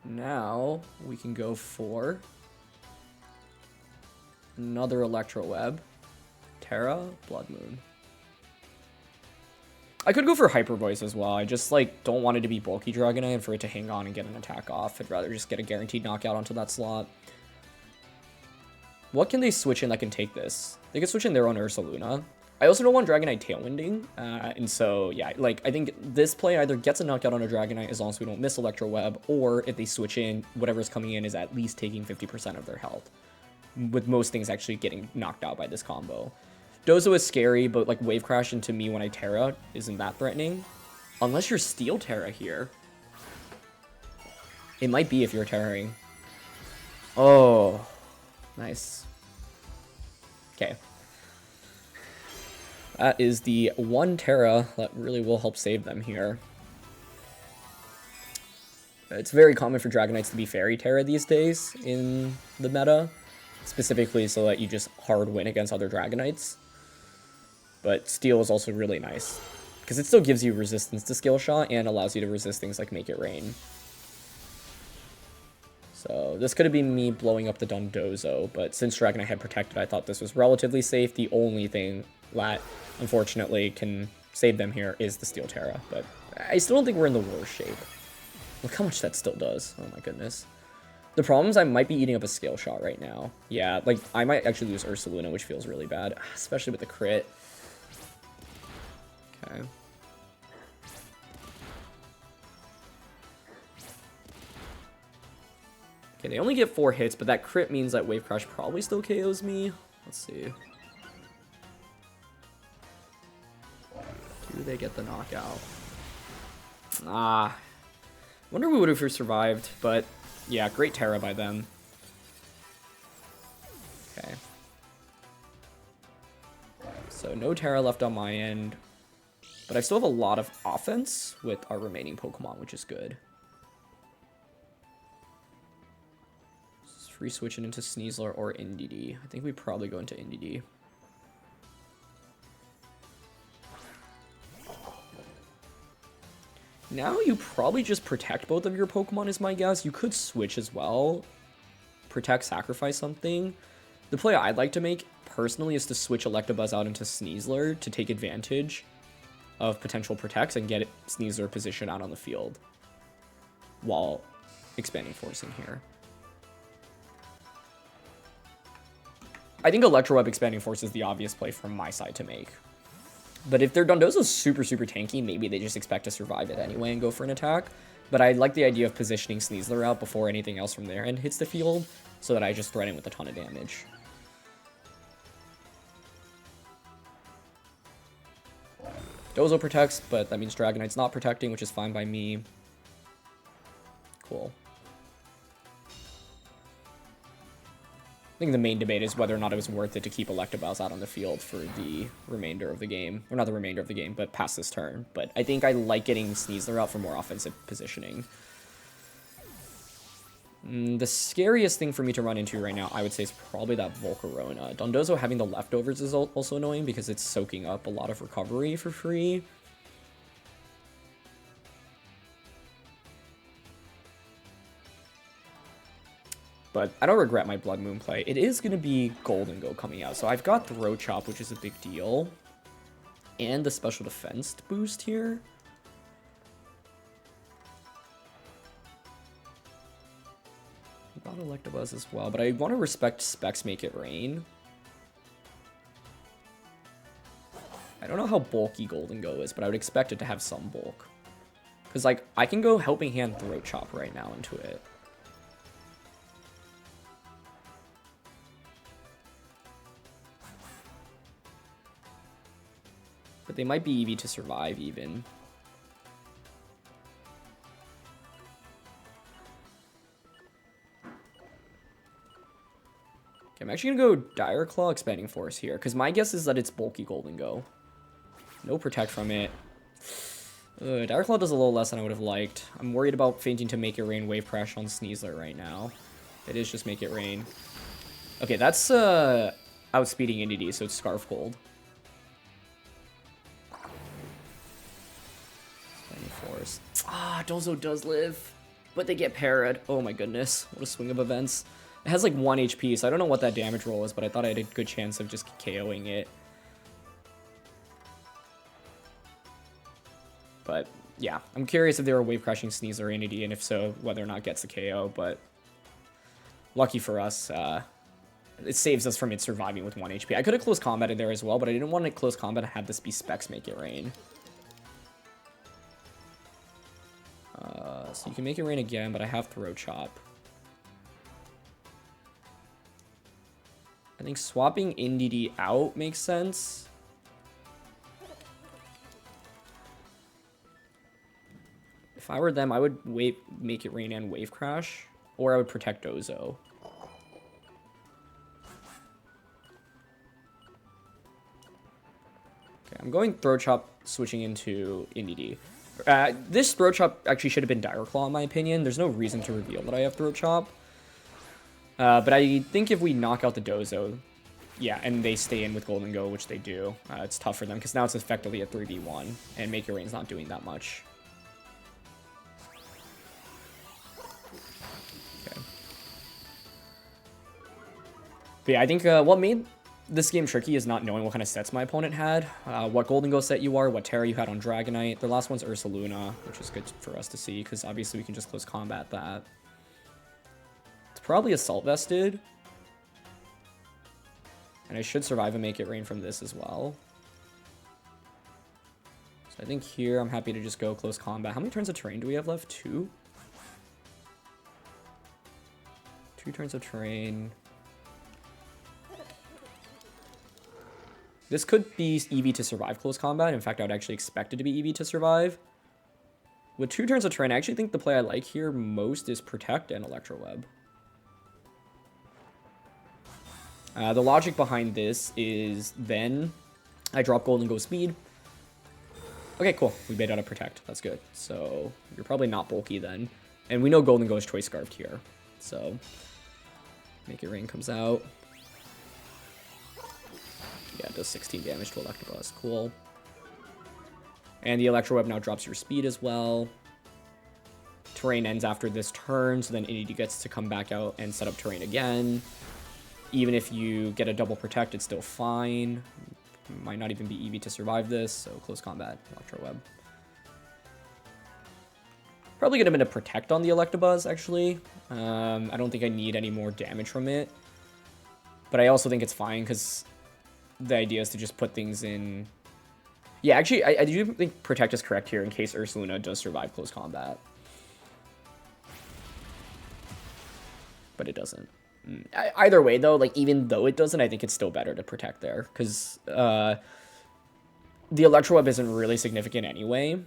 Now we can go for another Electro Web. Tera Bloodmoon. I could go for Hyper Voice as well. I just like don't want it to be bulky Dragonite and for it to hang on and get an attack off. I'd rather just get a guaranteed knockout onto that slot. What can they switch in that can take this? They can switch in their own Ursaluna. I also don't want Dragonite Tailwinding, and so, yeah, like, I think this play either gets a knockout on a Dragonite as long as we don't miss Electro Web, or if they switch in, whatever's coming in is at least taking 50% of their health, with most things actually getting knocked out by this combo. Dozo is scary, but, like, Wave Crash into me when I Tera isn't that threatening. Unless you're Steel Tera here. It might be if you're Terraing. Oh, nice. Okay. That is the one Tera that really will help save them here. It's very common for Dragonites to be Fairy Tera these days in the meta, specifically so that you just hard win against other Dragonites. But Steel is also really nice, because it still gives you resistance to Skill Shot and allows you to resist things like Make It Rain. So this could have been me blowing up the Dondozo, but since Dragonite had protected, I thought this was relatively safe. The only thing that, unfortunately, can save them here is the Steel Tera, but I still don't think we're in the worst shape. Look how much that still does. Oh my goodness. The problem is I might be eating up a Scale Shot right now. Yeah, like, I might actually lose Ursaluna, which feels really bad, especially with the crit. Okay. Okay, they only get 4 hits, but that crit means that Wave Crash probably still KOs me. Let's see. Do they get the knockout? Ah. Wonder we would have survived, but yeah, great Tera by them. Okay. So no Tera left on my end, but I still have a lot of offense with our remaining Pokemon, which is good. Free switching into Sneasler or Indeedee. I think we probably go into Indeedee. Now you probably just protect both of your Pokemon is my guess. You could switch as well. Protect, sacrifice something. The play I'd like to make personally is to switch Electabuzz out into Sneasler to take advantage of potential protects and get Sneasler positioned out on the field while expanding forcing here. I think Electro Web Expanding Force is the obvious play from my side to make. But if their Dondozo's super tanky, maybe they just expect to survive it anyway and go for an attack. But I like the idea of positioning Sneasler out before anything else from their end hits the field, so that I just threaten with a ton of damage. Dozo protects, but that means Dragonite's not protecting, which is fine by me. Cool. I think the main debate is whether or not it was worth it to keep Electabuzz out on the field for the remainder of the game. Or not the remainder of the game, but past this turn. But I think I like getting Sneasler out for more offensive positioning. The scariest thing for me to run into right now, I would say, is probably that Volcarona. Dondozo having the leftovers is also annoying because it's soaking up a lot of recovery for free. But I don't regret my Blood Moon play. It is going to be Golden Go coming out. So I've got Throat Chop, which is a big deal. And the special defense boost here. I've got Electabuzz as well. But I want to respect Specs Make It Rain. I don't know how bulky Golden Go is, but I would expect it to have some bulk. Because, like, I can go Helping Hand Throat Chop right now into it. But they might be EV to survive, even. Okay, I'm actually going to go Dire Claw, Expanding Force here. Because my guess is that it's bulky Golden Go. No protect from it. Dire Claw does a little less than I would have liked. I'm worried about fainting to Make It Rain Wave Crash on Sneasler right now. It is just Make It Rain. Okay, that's outspeeding Indeedee, so it's Scarf Gold. Force. Ah, Dozo does live, but they get parried. Oh my goodness, what a swing of events. It has like 1 HP, so I don't know what that damage roll is, but I thought I had a good chance of just KOing it. But yeah, I'm curious if they were wave crashing Sneasler or Indeedee, and if so, whether or not it gets the KO. But lucky for us, it saves us from it surviving with 1 HP. I could have close combated there as well, but I didn't want to close combat and have this be Specs Make It Rain. So you can Make It Rain again, but I have Throat Chop. I think swapping Indeedee out makes sense. If I were them, I would Make It Rain and Wave Crash, or I would protect Dozo. Okay, I'm going Throat Chop, switching into Indeedee. This Throat Chop actually should have been Dire Claw, in my opinion. There's no reason to reveal that I have Throat Chop. But I think if we knock out the Dozo, yeah, and they stay in with Golden Go, which they do, it's tough for them, because now it's effectively a 3v1, and Make It Rain's not doing that much. Okay. But yeah, I think what made this game tricky is not knowing what kind of sets my opponent had, what Golden Go set you are, what Tera you had on Dragonite. The last one's Ursaluna, which is good for us to see, because obviously we can just close combat that. It's probably Assault Vested. And I should survive and Make It Rain from this as well. So I think here I'm happy to just go close combat. How many turns of terrain do we have left? 2? 2 turns of terrain. This could be EV to survive close combat. In fact, I would actually expect it to be EV to survive. With 2 turns of terrain, I actually think the play I like here most is Protect and Electro Web. The logic behind this is then I drop Golden Go speed. Okay, cool. We made out of Protect. That's good. So you're probably not bulky then. And we know Golden Go is Choice Scarfed here. So Make It Rain comes out. Yeah, it does 16 damage to Electabuzz. Cool. And the Electro Web now drops your speed as well. Terrain ends after this turn, so then Indeedee gets to come back out and set up terrain again. Even if you get a double protect, it's still fine. Might not even be EV to survive this, so close combat, Electro Web. Probably gonna been a protect on the Electabuzz, actually. I don't think I need any more damage from it. But I also think it's fine, because the idea is to just put things in... Yeah, actually, I do think protect is correct here in case Ursaluna does survive close combat. But it doesn't. Either way, though, like, even though it doesn't, I think it's still better to protect there. Because the Electro Web isn't really significant anyway.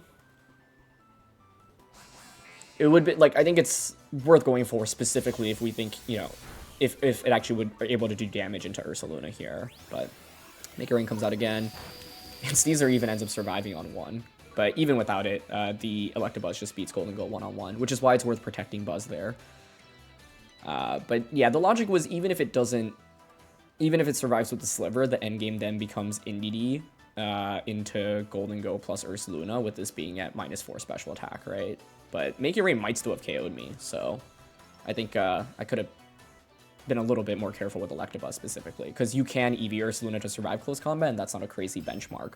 It would be, like, I think it's worth going for specifically if we think, you know, if it actually would be able to do damage into Ursaluna here. But Make It Rain comes out again. And Sneasler even ends up surviving on 1. But even without it, the Electabuzz just beats Golden Go 1-on-1, which is why it's worth protecting Buzz there. But yeah, the logic was even if it survives with the Sliver, the endgame then becomes Indeedee into Golden Go plus Ursaluna, with this being at -4 special attack, right? But Make It Rain might still have KO'd me, so I think I could have been a little bit more careful with Electabuzz specifically, because you can EV Ursaluna to survive close combat, and that's not a crazy benchmark.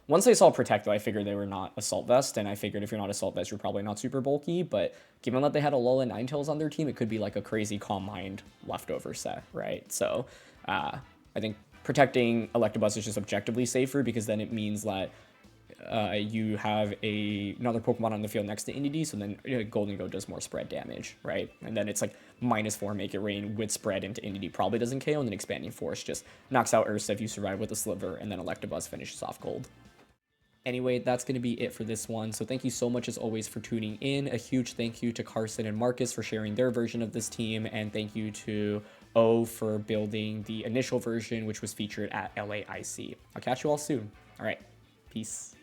Once I saw Protect, though, I figured they were not Assault Vest, and I figured if you're not Assault Vest, you're probably not super bulky, but given that they had a Alola Ninetales on their team, it could be like a crazy Calm Mind leftover set, right? So I think protecting Electabuzz is just objectively safer, because then it means that you have another Pokemon on the field next to Indeedee, so then Golden Go does more spread damage, right? And then it's like -4 Make It Rain with spread into Indeedee probably doesn't KO, and then Expanding Force just knocks out Ursa if you survive with a Sliver, and then Electabuzz finishes off Gold. Anyway, that's going to be it for this one. So thank you so much as always for tuning in. A huge thank you to Carson and Marcus for sharing their version of this team. And thank you to O for building the initial version, which was featured at LAIC. I'll catch you all soon. All right. Peace.